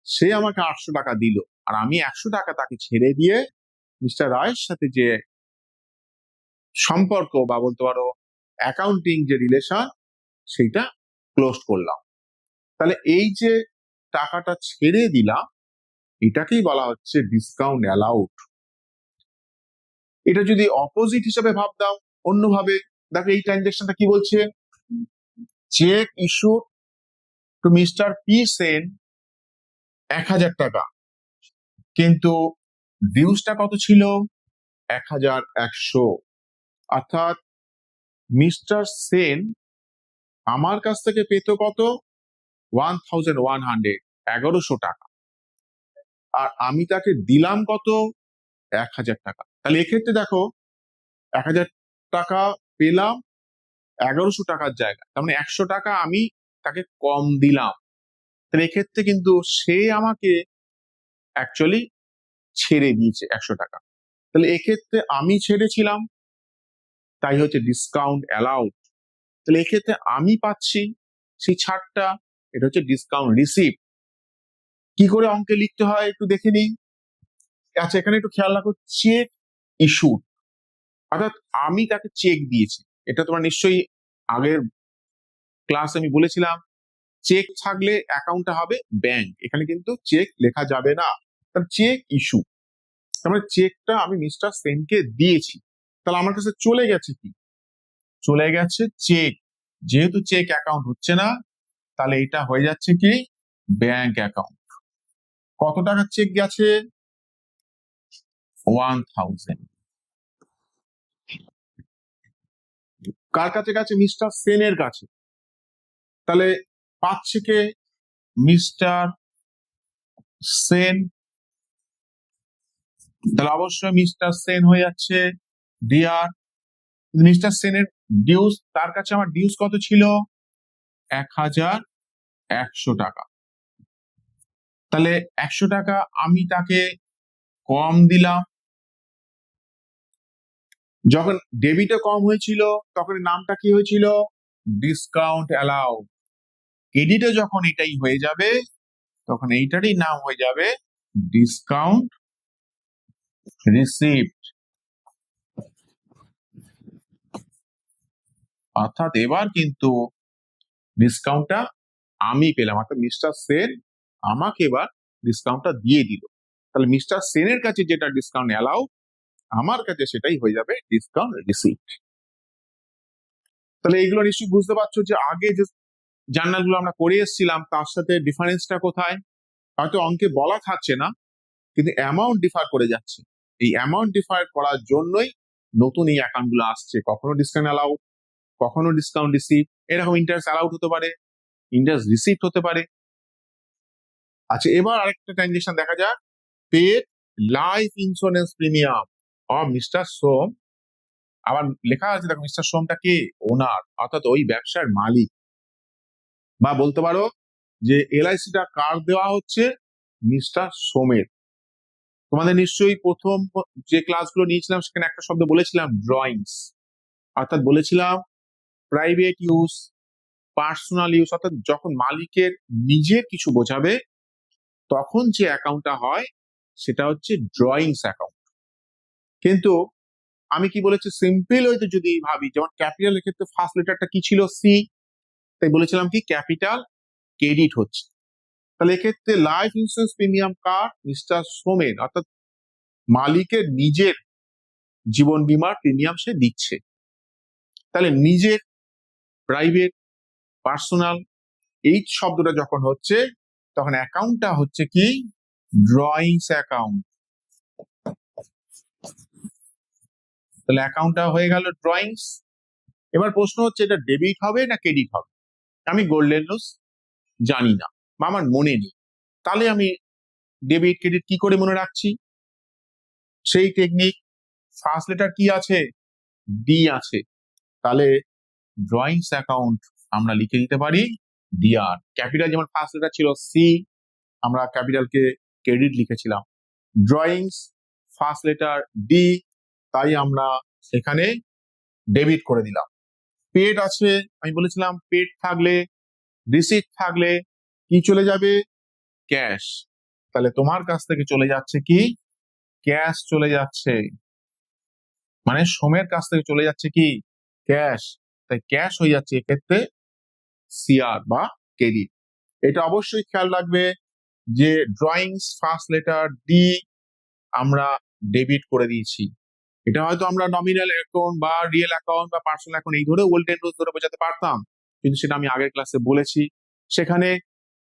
সে আমাকে 800 টাকা দিল, আর আমি 100 টাকা তাকে ছেড়ে দিয়ে মিস্টার রায়ের সাথে যে সম্পর্ক বা বলতে পারো অ্যাকাউন্টিং যে রিলেশন সেইটা ক্লোজ করলাম। তাহলে এই যে টাকাটা ছেড়ে দিলাম এটাকেই বলা হচ্ছে ডিসকাউন্ট অ্যালাউড। এটা যদি অপোজিট হিসেবে ভাবতাম অন্যভাবে, দেখো এই ট্রানজাকশনটা কি বলছে, cheque issue to mister P Sen 1000 টাকা, কিন্তু ডিউসটা কত ছিল 1100, অর্থাৎ মিস্টার সেন আমার কাছ থেকে পেত কত 1100, 1100 টাকা, আর আমি তাকে দিলাম কত 1000 টাকা। তাহলে এক্ষেত্রে দেখো 1000 টাকা পেলাম 1100 টাকার জায়গায়, তার মানে 100 টাকা আমি তাকে কম দিলাম। তাহলে এক্ষেত্রে কিন্তু সে আমাকে অ্যাকচুয়ালি ছেড়ে দিয়েছে 100 টাকা, তাহলে এক্ষেত্রে আমি ছেড়েছিলাম, তাই হচ্ছে ডিসকাউন্ট অ্যালাউড। তাহলে এক্ষেত্রে আমি পাচ্ছি সেই ছাড়টা, এটা হচ্ছে ডিসকাউন্ট রিসিভ। কি করে অঙ্কে লিখতে হয় একটু দেখে নিই। আচ্ছা এখানে একটু খেয়াল রাখো, চেক ইস্যুড, অর্থাৎ আমি তাকে চেক দিয়েছি, এটা তোমার নিশ্চয়ই আগের ক্লাস আমি বলেছিলাম চেক থাকলে অ্যাকাউন্টটা হবে ব্যাংক, এখানে কিন্তু চেক লেখা যাবে না, তাহলে চেক ইস্যু, তার মানে চেকটা আমি মিস্টার সেনকে দিয়েছি, তাহলে আমার কাছে চলে গেছে কি, চলে গেছে চেক, যেহেতু চেক অ্যাকাউন্ট হচ্ছে না তাহলে এটা হয়ে যাচ্ছে কি ব্যাংক অ্যাকাউন্ট। কত টাকার চেক গেছে 1000, কার কাছে গেছে মিস্টার সেনের কাছে, তাহলে পাচ্ছে কে মিস্টার সেন, তাহলে অবশ্যই মিস্টার সেন হয়ে যাচ্ছে ডিআর। মিস্টার সেনের ডিউস, তার কাছে আমার ডিউস কত ছিল 1100 টাকা, তাহলে 100 টাকা আমি তাকে কম দিলাম, যখন ডেবিটে কম হয়েছিল তখন নামটা কি হয়েছিল ডিসকাউন্ট অ্যালাউড, ক্রেডিটে যখন এটাই হয়ে যাবে তখন এইটারই নাম হয়ে যাবে ডিসকাউন্ট রিসিভড। অর্থাৎ এবার কিন্তু ডিসকাউন্টটা আমি পেলাম, অর্থাৎ মিস্টার সেন আমাকে এবার ডিসকাউন্টটা দিয়ে দিল, তাহলে মিস্টার সেনের কাছে যেটা ডিসকাউন্ট অ্যালাউ আমার কাছে সেটাই হয়ে যাবে ডিসকাউন্ট রিসিভড। তাহলে এইগুলো নিশ্চয়ই বুঝতে পারছো যে আগে যে জার্নালগুলো আমরা করে এসেছিলাম তার সাথে ডিফারেন্সটা কোথায়। হয়তো অঙ্কে বলা থাকছে না, কিন্তু অ্যামাউন্ট ডিফার করে যাচ্ছে। এই অ্যামাউন্ট ডিফার করার জন্যই নতুন এই অ্যাকাউন্ট গুলো আসছে। কখনো ডিসকাউন্ট অ্যালাউড, কখনো ডিসকাউন্ট রিসিভ, এরকম ইন্টারেস্ট অ্যালাউড হতে পারে, ইন্টারেস্ট রিসিভ হতে পারে। আচ্ছা, এবার আরেকটা ট্রানজেকশন দেখা যাক। Paid life insurance premium of mister Som. আবার লেখা আছে দেখো, মিস্টার সোমটা কে? ওনার, অর্থাৎ ওই ব্যবসার মালিক। বা বলতে পারো যে এলআইসিটা কার দেওয়া হচ্ছে? মিস্টার সোমের। তোমাদের নিশ্চয়ই প্রথম যে ক্লাসগুলো নিয়েছিলাম সেখানে একটা শব্দ বলেছিলাম, ড্রয়িংস। অর্থাৎ বলেছিলাম প্রাইভেট ইউজ, পার্সোনাল ইউজ, অর্থাৎ যখন মালিকের নিজের কিছু বোঝাবে তখন যে অ্যাকাউন্টটা হয় সেটা হচ্ছে ড্রয়িংস অ্যাকাউন্ট। কিন্তু আমি কি বলেছি, সিম্পল হইতে যদি ভাবি, যেমন ক্যাপিটালের ক্ষেত্রে ফার্স্ট লেটারটা কি ছিল? সি। তাই বলেছিলাম কি ক্যাপিটাল ক্রেডিট হচ্ছে। তাহলে এক্ষেত্রে লাইফ ইন্স্যুরেন্স প্রিমিয়াম কার? মিস্টার সোমেন, অর্থাৎ মালিকের নিজের জীবন বীমার প্রিমিয়াম সে দিচ্ছে। তাহলে নিজের, প্রাইভেট, পার্সোনাল, এই শব্দটা যখন হচ্ছে তখন অ্যাকাউন্টটা হচ্ছে কি? Drawings account. তাহলে অ্যাকাউন্টটা হয়ে গেল ড্রয়িংস। এবার প্রশ্ন হচ্ছে এটা ডেবিট হবে না ক্রেডিট হবে? আমি গোল্ডেন রুলস জানি না বা আমার মনে নেই, তাহলে আমি ডেবিট ক্রেডিট কি করে মনে রাখছি? সেই টেকনিক। ফার্স্ট লেটার কি আছে? ডি আছে। তাহলে ড্রয়িংস অ্যাকাউন্ট আমরা লিখে দিতে পারি ডিআর। ক্যাপিটাল যেমন ফার্স্ট লেটার ছিল সি, আমরা ক্যাপিটালকে ক্রেডিট লিখেছিলাম। ড্রয়িংস ফার্স্ট লেটার ডি, তাই আমরা এখানে ডেবিট করে দিলাম। পেড আছে, আমি বলেছিলাম পেড থাকলে, রিসিট থাকলে কি চলে যাবে? ক্যাশ। তাহলে তোমার কাছ থেকে চলে যাচ্ছে কি? ক্যাশ চলে যাচ্ছে, মানে সোমের কাছ থেকে চলে যাচ্ছে কি? ক্যাশ। তাই ক্যাশ হয়ে যাচ্ছে এক্ষেত্রে সিআর বা ক্রেডিট। এটা অবশ্যই খেয়াল রাখবে যে ড্রয়িংস ফার্স্ট লেটার ডি আমরা ডেবিট করে দিয়েছি। এটা হয়তো আমরা নমিনাল অ্যাকাউন্ট বা রিয়েল অ্যাকাউন্ট বা পার্সোনাল অ্যাকাউন্ট এই ধরে গোল্ডেন রুলস ধরে বোঝাতে পারতাম, কিন্তু সেটা আমি আগের ক্লাসে বলেছি। সেখানে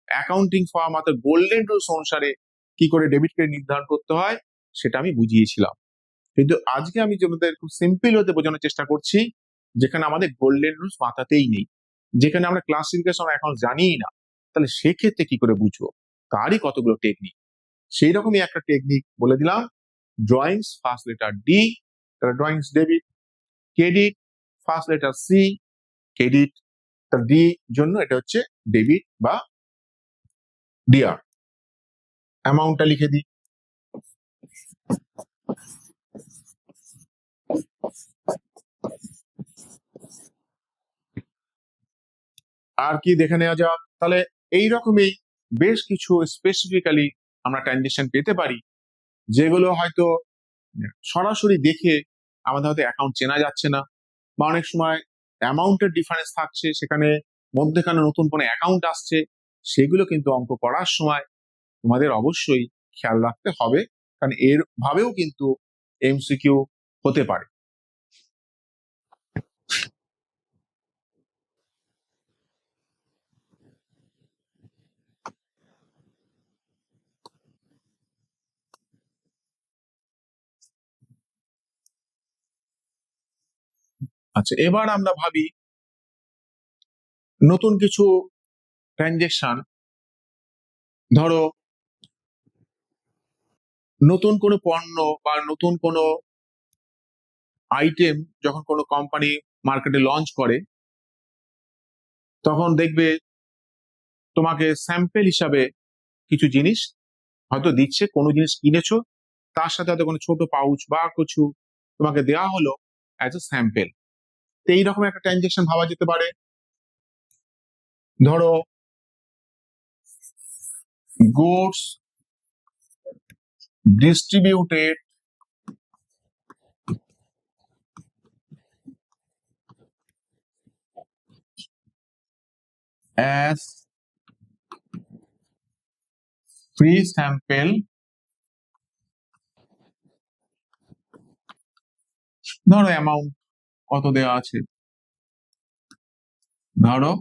অ্যাকাউন্টিং ফর্ম অর্থাৎ গোল্ডেন রুলস অনুসারে কি করে ডেবিট ক্রেডিট নির্ধারণ করতে হয় সেটা আমি বুঝিয়েছিলাম। কিন্তু আজকে আমি তোমাদের খুব সিম্পল হতে বোঝানোর চেষ্টা করছি, যেখানে আমাদের গোল্ডেন রুলস মাথাতেই নেই, যেখানে আমরা ক্লাসিফিকেশন এখন জানিই না, তাহলে সেক্ষেত্রে কি করে বুঝবো? তারই কতগুলো টেকনিক। সেই রকমই একটা টেকনিক বলে দিলাম। ড্রয়িংস ফার্স্ট লেটার ডি, তাহলে drawings debit. Credit first letter C, credit. তার ডি জন্য এটা হচ্ছে ডেবিট বা ডিআর। অ্যামাউন্টটা লিখে দিই। আর কি দেখে নেওয়া যাক। তাহলে এইরকমই বেশ কিছু স্পেসিফিক্যালি আমরা ট্রানজেকশন পেতে পারি, যেগুলো হয়তো সরাসরি দেখে আমাদের হয়তো অ্যাকাউন্ট চেনা যাচ্ছে না, বা অনেক সময় অ্যামাউন্টের ডিফারেন্স থাকছে, সেখানে মধ্যেখানে নতুন কোনো অ্যাকাউন্ট আসছে। সেগুলো কিন্তু অঙ্ক করার সময় তোমাদের অবশ্যই খেয়াল রাখতে হবে, কারণ এর ভাবেও কিন্তু এমসিকিউ হতে পারে। আচ্ছা, এবার আমরা ভাবি নতুন কিছু ট্রানজেকশন। ধরো নতুন কোনো পণ্য বা নতুন কোনো আইটেম যখন কোনো কোম্পানি মার্কেটে লঞ্চ করে, তখন দেখবে তোমাকে স্যাম্পল হিসাবে কিছু জিনিস হয়তো দিচ্ছে। কোনো জিনিস কিনেছো, তার সাথে হয়তো কোনো ছোট পাউচ বা কিছু তোমাকে দেওয়া হলো অ্যাজ এ স্যাম্পল। তো এইরকম একটা ট্রানজেকশন ভাবা যেতে পারে। ধরো goods distributed as free sample. ধরো অ্যামাউন্ট কত দেওয়া আছে, ধরো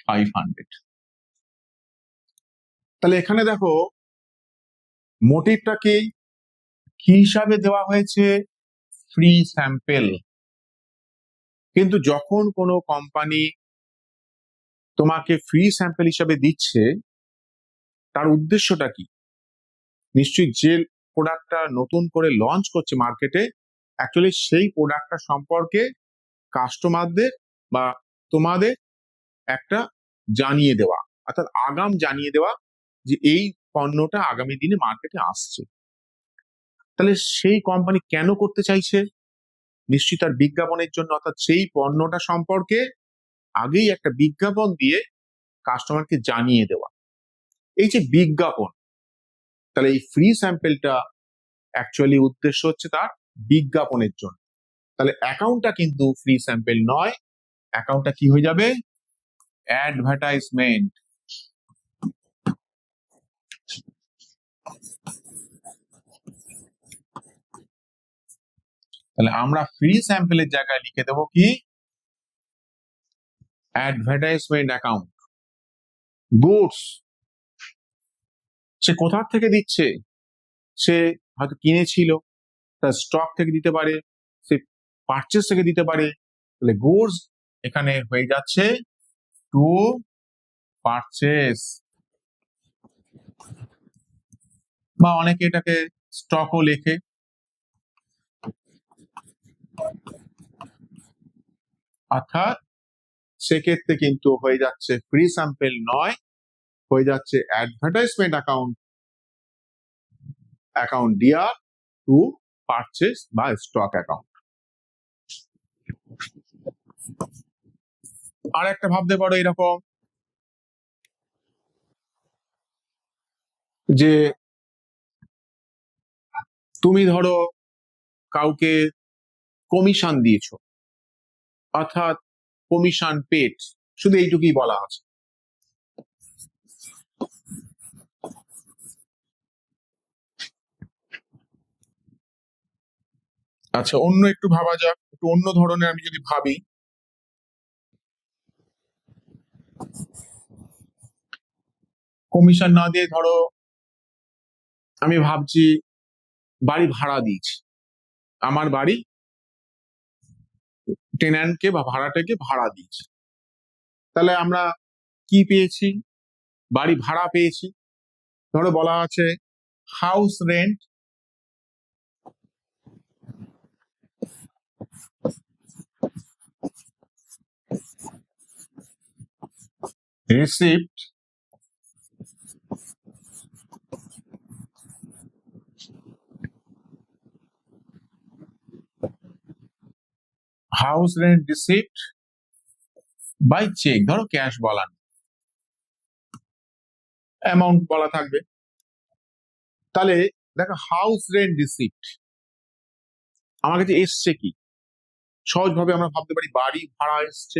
500। তাহলে এখানে দেখো মোটিভটা কি হিসাবে দেওয়া হয়েছে? Free sample. কিন্তু যখন কোনো কোম্পানি তোমাকে ফ্রি স্যাম্পেল হিসাবে দিচ্ছে, তার উদ্দেশ্যটা কি? নিশ্চয়ই যে প্রোডাক্টটা নতুন করে লঞ্চ করছে মার্কেটে, অ্যাকচুয়ালি সেই প্রোডাক্টটা সম্পর্কে কাস্টমারদের বা তোমাদের একটা জানিয়ে দেওয়া, অর্থাৎ আগাম জানিয়ে দেওয়া যে এই পণ্যটা আগামী দিনে মার্কেটে আসছে। তাহলে সেই কোম্পানি কেন করতে চাইছে? নিশ্চয়ই তার বিজ্ঞাপনের জন্য, অর্থাৎ সেই পণ্যটা সম্পর্কে আগেই একটা বিজ্ঞাপন দিয়ে কাস্টমারকে জানিয়ে দেওয়া। এই যে বিজ্ঞাপন, তাহলে এই ফ্রি স্যাম্পেলটা অ্যাকচুয়ালি উদ্দেশ্য হচ্ছে তার বিজ্ঞাপনের জন্য। তাহলে অ্যাকাউন্টটা কিন্তু ফ্রি স্যাম্পেল নয়, অ্যাকাউন্টটা কি হয়ে যাবে? অ্যাডভার্টাইজমেন্ট। তাহলে আমরা ফ্রি স্যাম্পেলের জায়গায় লিখে দেবো কি? Advertisement account. গুডস সে কোথা থেকে দিচ্ছে? সে হয়তো কিনেছিল, তার স্টক থেকে দিতে পারে, সে পারচেস থেকে দিতে পারে। তাহলে গুডস এখানে হয়ে যাচ্ছে টু পারচেস, বা অনেকে এটাকে স্টকও লেখে। অর্থাৎ সেক্ষেত্রে কিন্তু হয়ে যাচ্ছে ফ্রি স্যাম্পেল নয়, হয়ে যাচ্ছে advertisement account, account DR to purchase বা স্টক অ্যাকাউন্ট। আর একটা ভাবতে পারো এরকম যে তুমি ধরো কাউকে কমিশন দিয়েছো, অর্থাৎ কমিশন পেড, শুধু এইটুকুই বলা আছে। আচ্ছা, অন্য একটু ভাবা যাক, একটু অন্য ধরনের আমি যদি ভাবি, কমিশন না দিয়ে ধরো আমি ভাবছি বাড়ি ভাড়া দিয়েছি, আমার বাড়ি টেন্যান্টকে বা ভাড়াটেকে ভাড়া দিয়েছি। তাহলে আমরা কি পেয়েছি? বাড়ি ভাড়া পেয়েছি। ধরো বলা আছে house rent receipt house rent receipt by cheque. ধরো ক্যাশ বলা নেই, অ্যামাউন্ট বলা থাকবে। তাহলে দেখো হাউস রেন্ট রিসিপ্ট আমার কাছে এসছে কি? সহজভাবে আমরা ভাবতে পারি বাড়ি ভাড়া এসছে,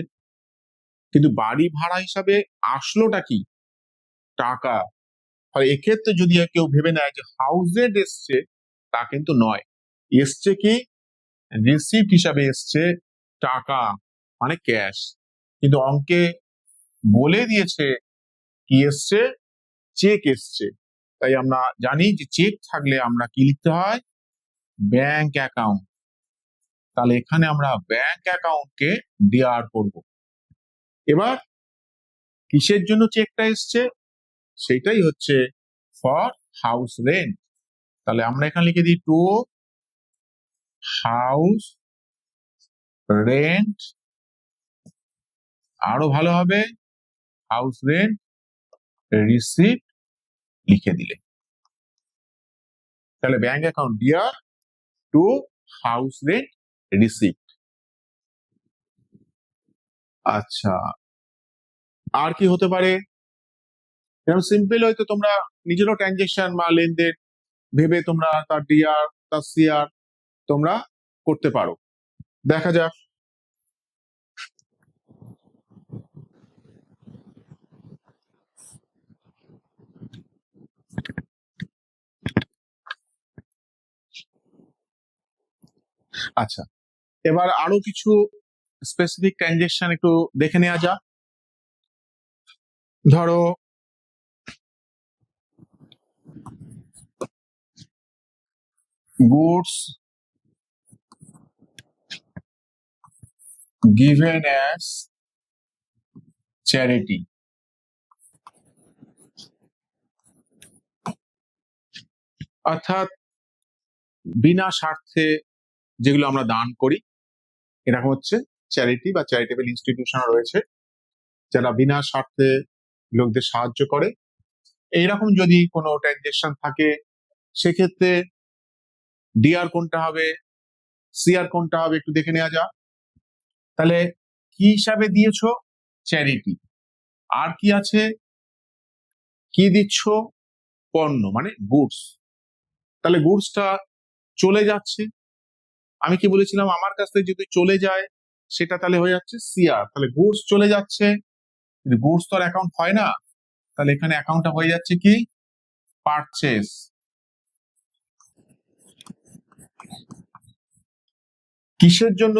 কিন্তু বাড়ি ভাড়া হিসাবে আসলোটা কি? টাকা। আর এক্ষেত্রে যদি কেউ ভেবে নেয় যে হাউস রেন্ট এসছে, তা কিন্তু নয়। এসছে কি? রিসিপ্ট হিসাবে এসছে টাকা, মানে ক্যাশ। কিন্তু অঙ্কে বলে দিয়েছে কি এসছে? চেক এসছে। তাই আমরা জানি যে চেক থাকলে আমরা কি লিখতে হয়? Bank account. তাহলে এখানে আমরা ব্যাংক অ্যাকাউন্টকে দেয়ার করব। এবার কিসের জন্য চেকটা এসছে? সেটাই হচ্ছে ফর হাউস রেন্ট। তাহলে আমরা এখানে লিখে দিই টু হাউস রেন্ট, আরো ভালো হবে হাউস রেন্ট রিসিপ্ট লিখে দিলে। তাহলে bank account dear to house rent receipt. আচ্ছা, আর কি হতে পারে? যেমন সিম্পল হয়তো তোমরা নিজেরও ট্রানজেকশন বা লেনদেন ভেবে তোমরা তার ডিআর তার সিআর তোমরা করতে পারো। দেখা যাক। আচ্ছা, এবার আরো কিছু স্পেসিফিক ট্রানজেকশন একটু দেখে নেওয়া যাক। ধরো গুডস given as charity, অর্থাৎ বিনা স্বার্থে যেগুলো আমরা দান করি এরকম হচ্ছে চ্যারিটি বা চ্যারিটেবল ইনস্টিটিউশন রয়েছে যারা বিনা স্বার্থে লোকদের সাহায্য করে। এইরকম যদি কোনো ট্রানজেকশন থাকে সেক্ষেত্রে ডিআর কোনটা হবে, সিআর কোনটা হবে একটু দেখে নেওয়া যাক। তাহলে কি হিসাবে দিয়েছো? চ্যারিটি। আর কি আছে? কি দিচ্ছ? পণ্য মানে গুডস। তাহলে গুডসটা চলে যাচ্ছে, আমি কি বলেছিলাম আমার কাছ থেকে যদি চলে যায় সেটা তাহলে হয়ে যাচ্ছে সিআর। তাহলে গুডস চলে যাচ্ছে, গুডস তো আর অ্যাকাউন্ট হয় না, তাহলে এখানে অ্যাকাউন্টটা হয়ে যাচ্ছে কি পারচেস। কিসের জন্য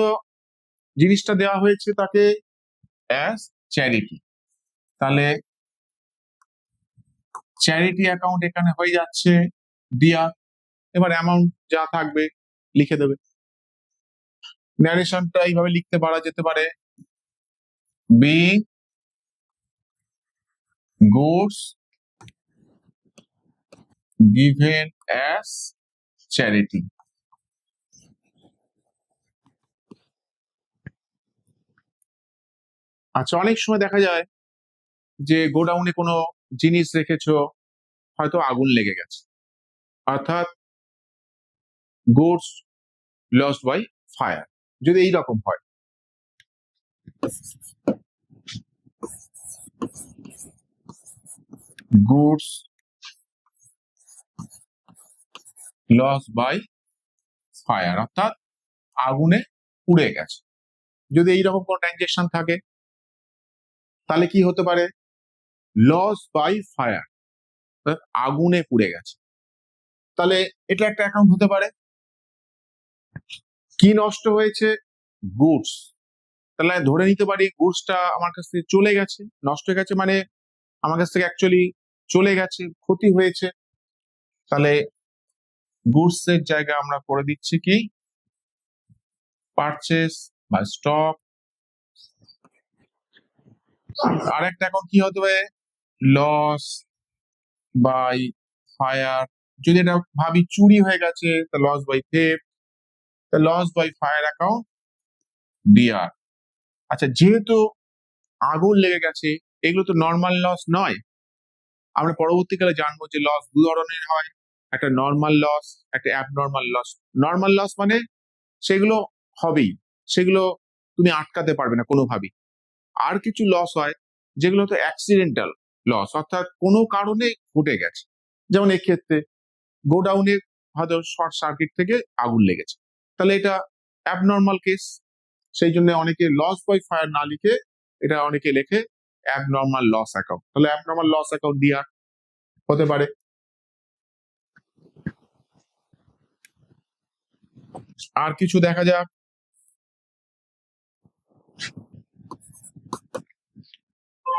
জিনিসটা দেওয়া হয়েছে তাকে? As charity. তাহলে চ্যারিটি অ্যাকাউন্ট এখানে হয়ে যাচ্ছে দিয়া। এবার অ্যামাউন্ট যা থাকবে লিখে দেবে। ন্যারেশনটা এইভাবে লিখতে পারা যেতে পারে, being goods given as charity। আচ্ছা, অনেক সময় দেখা যায় যে গোডাউনে কোনো জিনিস রেখেছো, হয়তো আগুন লেগে গেছে, অর্থাৎ গুডস লস্ট বাই ফায়ার। যদি এইরকম হয়, গুডস লস বাই ফায়ার অর্থাৎ আগুনে পুড়ে গেছে, যদি এইরকম কোন ট্রানজেকশন থাকে তাহলে কি হতে পারে? লস বাই ফায়ার, আগুনে পুড়ে গেছে। তাহলে এটা একটা অ্যাকাউন্ট হতে পারে। কি নষ্ট হয়েছে? গুডস। তাহলে ধরে নিতে পারি গুডসটা আমার কাছ থেকে চলে গেছে, নষ্ট হয়ে গেছে মানে আমার কাছ থেকে অ্যাকচুয়ালি চলে গেছে, ক্ষতি হয়েছে। তাহলে গুডস এর জায়গায় আমরা করে দিচ্ছি কি পারচেস বা স্টক। আর একটা অ্যাকাউন্ট কি হতে পারে? Loss by fire. যদি এটা ভাবি চুরি হয়ে গেছে তা লস বাই থেফট, তা loss by fire account DR. আচ্ছা, যেহেতু আগুন লেগে গেছে এগুলো তো নর্মাল লস নয়। আমরা পরবর্তীকালে জানবো যে লস দু ধরনের হয়, একটা নর্মাল লস, একটা অ্যাবনর্মাল লস। নর্মাল লস মানে সেগুলো হবেই, সেগুলো তুমি আটকাতে পারবে না কোনোভাবেই। আর কিছু লস হয় যেগুলো তো অ্যাক্সিডেন্টাল লস, অর্থাৎ কোনো কারণে ঘটে গেছে। যেমন এক্ষেত্রে গোডাউনে হয়তো শর্ট সার্কিট থেকে আগুন লেগেছে, তাহলে এটা অ্যাবনর্মাল কেস। সেই জন্য অনেকে লস বাই ফায়ার না লিখে এটা অনেকে লেখে অ্যাবনর্মাল লস অ্যাকাউন্ট। তাহলে অ্যাবনর্মাল লস অ্যাকাউন্ট দিয়া হতে পারে। আর কিছু দেখা যাক।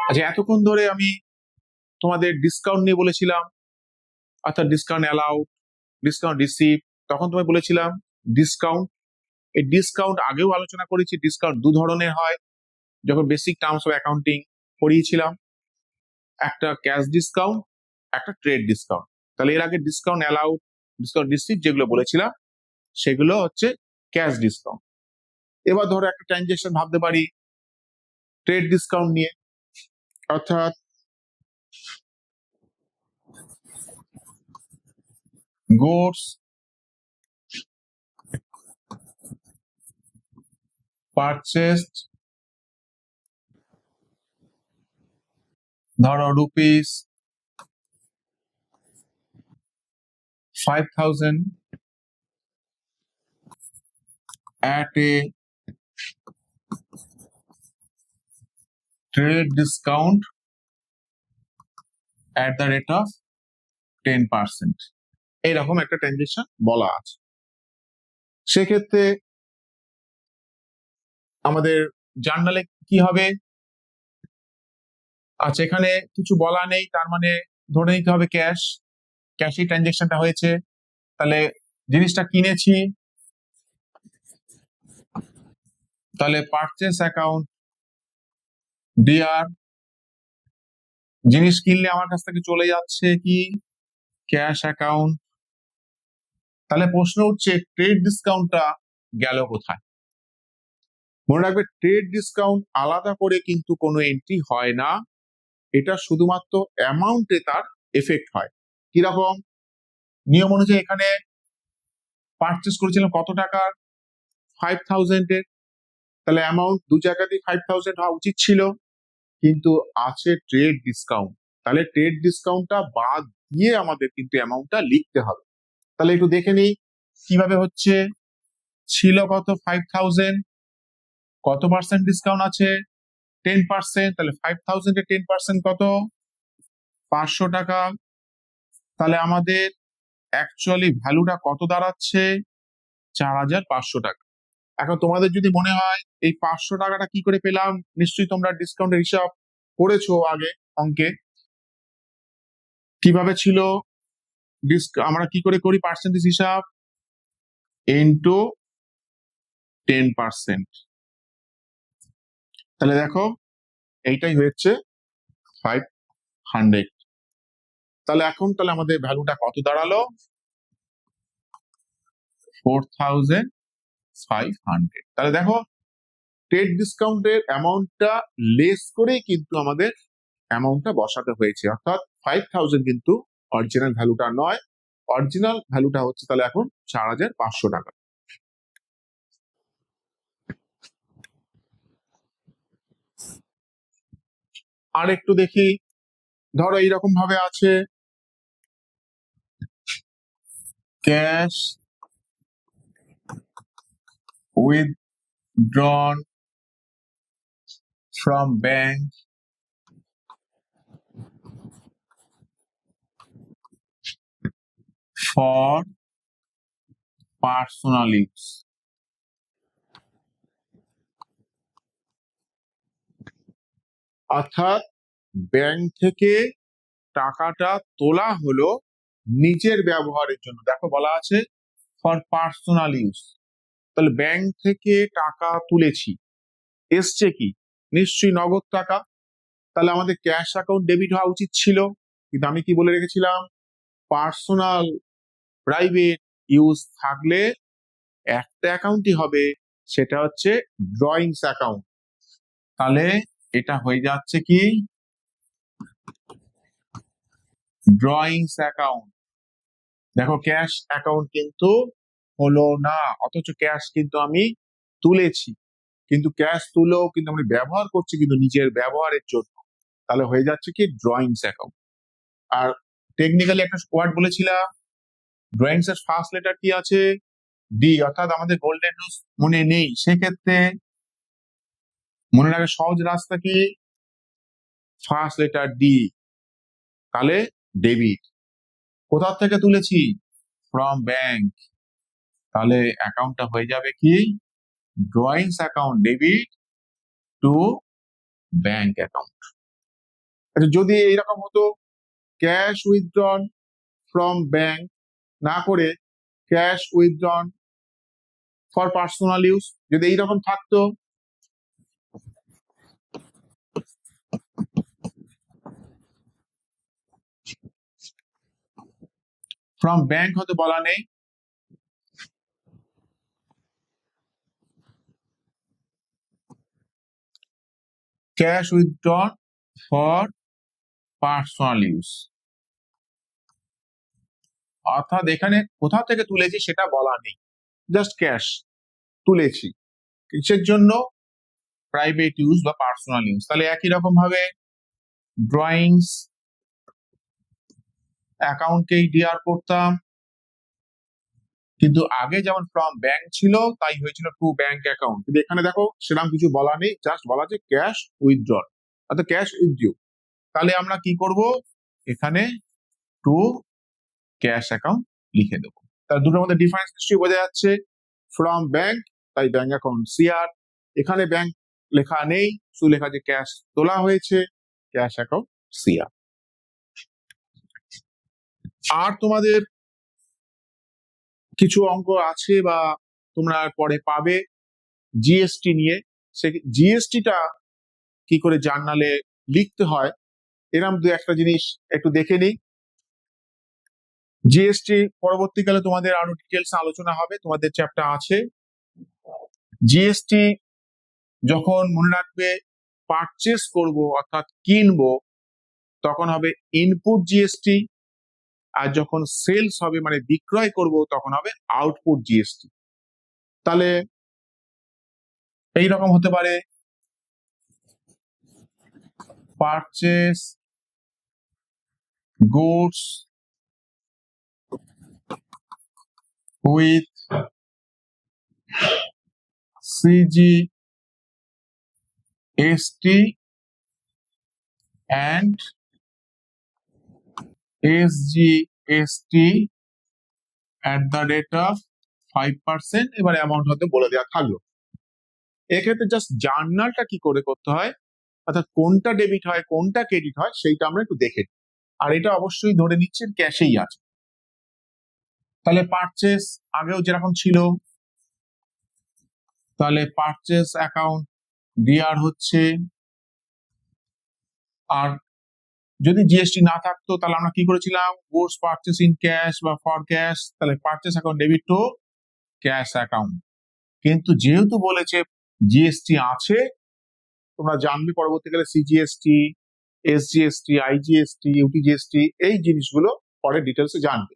আচ্ছা, এতক্ষণ ধরে আমি তোমাদের ডিসকাউন্ট নিয়ে বলেছিলাম, অর্থাৎ ডিসকাউন্ট অ্যালাউড, ডিসকাউন্ট রিসিভ। তখন তোমায় বলেছিলাম ডিসকাউন্ট, এই ডিসকাউন্ট আগেও আলোচনা করেছি। ডিসকাউন্ট দু ধরনের হয়, যখন বেসিক টার্মস অফ অ্যাকাউন্টিং পড়িয়েছিলাম, একটা ক্যাশ ডিসকাউন্ট, একটা ট্রেড ডিসকাউন্ট। তাহলে এর আগে ডিসকাউন্ট অ্যালাউড, ডিসকাউন্ট রিসিভ যেগুলো বলেছিলাম সেগুলো হচ্ছে ক্যাশ ডিসকাউন্ট। এবার ধরো একটা ট্রানজেকশন ভাবতে পারি ট্রেড ডিসকাউন্ট নিয়ে, অর্থাৎ গুডস পারচেসড ধরো rupees 5,000 at a trade discount at the rate of 10%। এইরকম একটা ট্রানজেকশন বলা আছে। সেক্ষেত্রে আমাদের জার্নালে কি হবে? আচ্ছা, এখানে কিছু বলা নেই, তার মানে ধরে নিতে হবে ক্যাশ, ক্যাশই ট্রানজেকশনটা হয়েছে। তাহলে জিনিসটা কিনেছি, তাহলে পারচেস অ্যাকাউন্ট ডিআর, জিনিস কিনলে আমার কাছ থেকে চলে যাচ্ছে কি ক্যাশ অ্যাকাউন্ট। তাহলে প্রশ্ন উঠছে ট্রেড ডিসকাউন্টটা গেল কোথায়? মনে রাখবে ট্রেড ডিসকাউন্ট আলাদা করে কিন্তু কোনো এন্ট্রি হয় না, এটা শুধুমাত্র অ্যামাউন্টে তার এফেক্ট হয়। কিরকম? নিয়ম অনুযায়ী এখানে পারচেস করেছিলাম কত টাকার? 5000 এর, তাহলে অ্যামাউন্ট দু জায়গাতেই 5000 হওয়া উচিত ছিল, কিন্তু আছে ট্রেড ডিসকাউন্ট, তাহলে ট্রেড ডিসকাউন্টটা বাদ দিয়ে আমাদের কিন্তু অ্যামাউন্টটা লিখতে হবে। তাহলে একটু দেখে নিই কিভাবে হচ্ছে। ছিল কত 5000, কত পার্সেন্ট ডিসকাউন্ট আছে? 10%, তাহলে 5000 এর 10% কত? 500 টাকা। তাহলে আমাদের অ্যাকচুয়ালি ভ্যালুটা কত দাঁড়াচ্ছে? 4500 টাকা। এখন তোমাদের যদি মনে হয় এই 500 টাকাটা কি করে পেলাম, নিশ্চয়ই তোমরা ডিসকাউন্টের হিসাব করেছো আগে অঙ্কে। কিভাবে ছিল? আমরা কি করে করি পার্সেন্টেজ হিসাব? ইন্টু 10%। তাহলে দেখো এইটাই হচ্ছে 500। তাহলে এখন তাহলে আমাদের ভ্যালুটা কত দাঁড়ালো? 4500। তাহলে দেখো ট্রেড ডিসকাউন্টের অ্যামাউন্টটা লেস করেই কিন্তু আমাদের অ্যামাউন্টটা বসাতে হয়েছে, অর্থাৎ 5000 কিন্তু অরিজিনাল ভ্যালুটা নয়, অরিজিনাল ভ্যালুটা হচ্ছে তাহলে এখন 4500 টাকা। আর একটু দেখি, ধরো এইরকম ভাবে আছে cash withdrawn from bank for personal use. অর্থাৎ ব্যাংক থেকে টাকাটা তোলা হলো নিজের ব্যবহারের জন্য। দেখো বলা আছে ফর পার্সোনাল ইউজ, তাহলে ব্যাংক থেকে টাকা তুলেছি, এসছে কি? নিশ্চয়ই নগদ টাকা, তাহলে আমাদের ক্যাশ অ্যাকাউন্ট ডেবিট হওয়া উচিত ছিল, কিন্তু আমি কি বলে রেখেছিলাম? পার্সোনাল প্রাইভেট ইউজ থাকলে একটা অ্যাকাউন্টই হবে, সেটা হচ্ছে ড্রয়িংস অ্যাকাউন্ট। তাহলে এটা হয়ে যাচ্ছে কি ড্রয়িংস অ্যাকাউন্ট। দেখো ক্যাশ অ্যাকাউন্ট কিন্তু হলো না, অথচ ক্যাশ কিন্তু আমি তুলেছি, কিন্তু ক্যাশ তুলেও কিন্তু আমি ব্যবহার করছি কিন্তু নিজের ব্যবহারের জন্য, তাহলে হয়ে যাচ্ছে কি ড্রয়িংস অ্যাকাউন্ট। আর টেকনিক্যালি একটা ওয়ার্ড বলেছিলাম, ড্রয়িংস এর ফার্স্ট লেটার কি আছে? ডি, অর্থাৎ আমাদের গোল্ডেন রুলস মনে নেই, সেক্ষেত্রে মনে রাখার সহজ রাস্তা কি? ফার্স্ট লেটার ডি, তাহলে ডেবিট। কোথা থেকে তুলেছি? ফ্রম ব্যাংক, তাহলে অ্যাকাউন্টটা হয়ে যাবে কি drawings account debit to bank account. আচ্ছা যদি এইরকম হতো ক্যাশ উইথড্রন ফ্রম ব্যাংক না করে cash withdrawn for personal use, যদি এইরকম থাকতো, ফ্রম ব্যাংক হতে বলা নেই, cash withdrawn for personal use, অর্থাৎ এখানে কোথা থেকে তুলেছি সেটা বলা নেই, জাস্ট ক্যাশ তুলেছি, কিসের জন্য? প্রাইভেট ইউজ বা পার্সোনাল ইউজ। তাহলে একই রকম ভাবে ড্রয়িংস অ্যাকাউন্টকেই ডিআর করতাম, কিন্তু আগে যেমন ফ্রম ব্যাংক ছিল তাই হয়েছিল টু ব্যাংক অ্যাকাউন্ট, কিন্তু এখানে দেখো সেরকম কিছু বলা নেই, জাস্ট বলা আছে ক্যাশ উইথড্রন, অর্থাৎ ক্যাশ উইথড্রু। তাহলে আমরা কি করব? এখানে টু ক্যাশ অ্যাকাউন্ট লিখে দেবো। তার দুটোর মধ্যে ডিফারেন্স নিশ্চয়ই বোঝা যাচ্ছে, ফ্রম ব্যাংক তাই ব্যাংক অ্যাকাউন্ট সিআর, এখানে ব্যাংক লেখা নেই, শুধু লেখা আছে ক্যাশ তোলা হয়েছে, ক্যাশ অ্যাকাউন্ট সিআর। আর তোমাদের কিছু অঙ্ক আছে বা তোমরা পরে পাবে জিএসটি নিয়ে। সে জিএসটিটা কি করে জার্নালে লিখতে হয় এরকম দু একটা জিনিস একটু দেখে নিই। জিএসটি পরবর্তীকালে তোমাদের আরো ডিটেলস আলোচনা হবে, তোমাদের চ্যাপ্টার আছে। জিএসটি যখন মনে রাখবে পারচেস করব অর্থাৎ কিনবো তখন হবে ইনপুট জিএসটি, আর যখন সেলস হবে মানে বিক্রয় করব তখন হবে আউটপুট জিএসটি। তাহলে এইরকম হতে পারে purchase goods with CGST and SGST at the rate of 5%। এবার অ্যামাউন্ট হতে বলে দেওয়া থাকলো। এক্ষেত্রে জাস্ট জার্নালটা কি করে করতে হয় অর্থাৎ কোনটা ডেবিট হয় কোনটা ক্রেডিট হয় সেইটা আমরা একটু দেখে নিই। আর এটা অবশ্যই ধরে নিচ্ছে ক্যাশেই আছে। তাহলে পারচেস আগেও যেরকম ছিল, তাহলে পারচেস অ্যাকাউন্ট ডিআর হচ্ছে, আর যদি জিএসটি না থাকতো তাহলে আমরা কি করেছিলাম গুডস পারচেস ইন ক্যাশ বা ফর ক্যাশ, তাহলে purchase account debit two cash account. কিন্তু যেহেতু বলেছে জিএসটি আছে, তোমরা জানবে পরবর্তীকালে সিজিএসটি, এসজিএসটি, আইজিএসটি, ইউটিজিএসটি এই জিনিসগুলো পরে ডিটেলসে জানবে।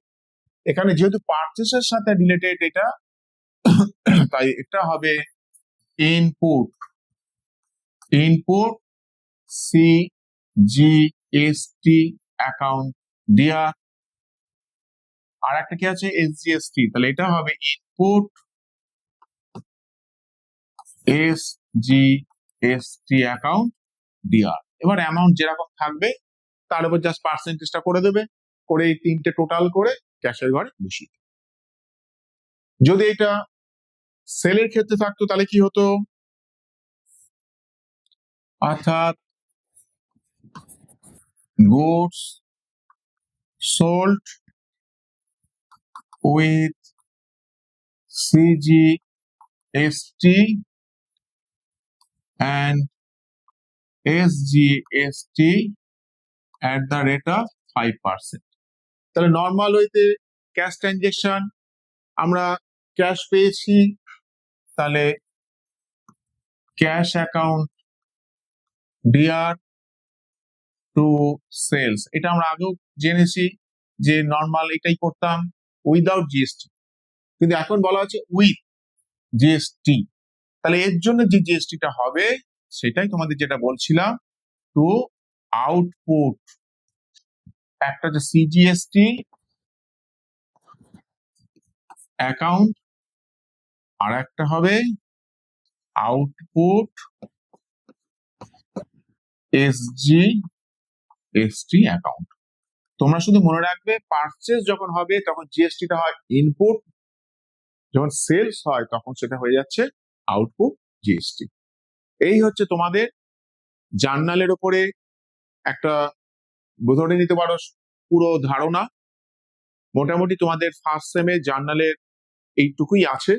এখানে যেহেতু পারচেসের সাথে রিলেটেড এটা, তাই এটা হবে ইনপুট সিজিএসটি অ্যাকাউন্ট ডিআর। আর একটা কি আছে এসজিএসটি, তাহলে এটা হবে ইনপুট এসজিএসটি অ্যাকাউন্ট ডিআর। এবার অ্যামাউন্ট যেরকম থাকবে তার উপর জাস্ট পার্সেন্টেজটা করে দেবে, করে এই তিনটে টোটাল করে ক্যাশের ঘরে বসিয়ে। যদি এটা সেলের ক্ষেত্রে থাকতো তাহলে কি হতো, অর্থাৎ goods sold with CGST and SGST at the rate of 5%। তাহলে নর্মাল ওয়েতে ক্যাশ ট্রানজেকশন আমরা ক্যাশ পেয়েছি, তাহলে cash account DR to sales, এটা আমরা আগেও জেনেছি যে নর্মাল এটাই করতাম উইদাউট জিএসটি, কিন্তু এখন বলা হচ্ছে উইথ জিএসটি। তাহলে এর জন্য যে জিএসটিটা হবে সেটাই তোমাদের যেটা বলছিলাম টু আউটপুট, একটা হচ্ছে সিজিএসটি অ্যাকাউন্ট আর একটা হবে আউটপুট এসজিএসটি অ্যাকাউন্ট। তোমরা শুধু মনে রাখবে পারচেস যখন হবে তখন জিএসটিটা হয় ইনপুট, যখন সেলস হয় তখন সেটা হয়ে যাচ্ছে আউটপুট জিএসটি। এই হচ্ছে তোমাদের জার্নালের উপরে একটা ধরে নিতে পারো পুরো ধারণা। মোটামুটি তোমাদের ফার্স্ট সেমে জার্নালের এইটুকুই আছে।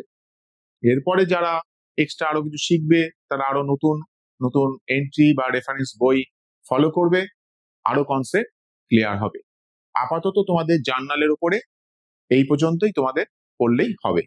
এরপরে যারা এক্সট্রা আরো কিছু শিখবে তারা আরো নতুন নতুন এন্ট্রি বা রেফারেন্স বই ফলো করবে, আরো কনসেপ্ট ক্লিয়ার হবে। আপাতত তোমাদের জার্নালের উপরে এই পর্যন্তই তোমাদের পড়লেই হবে।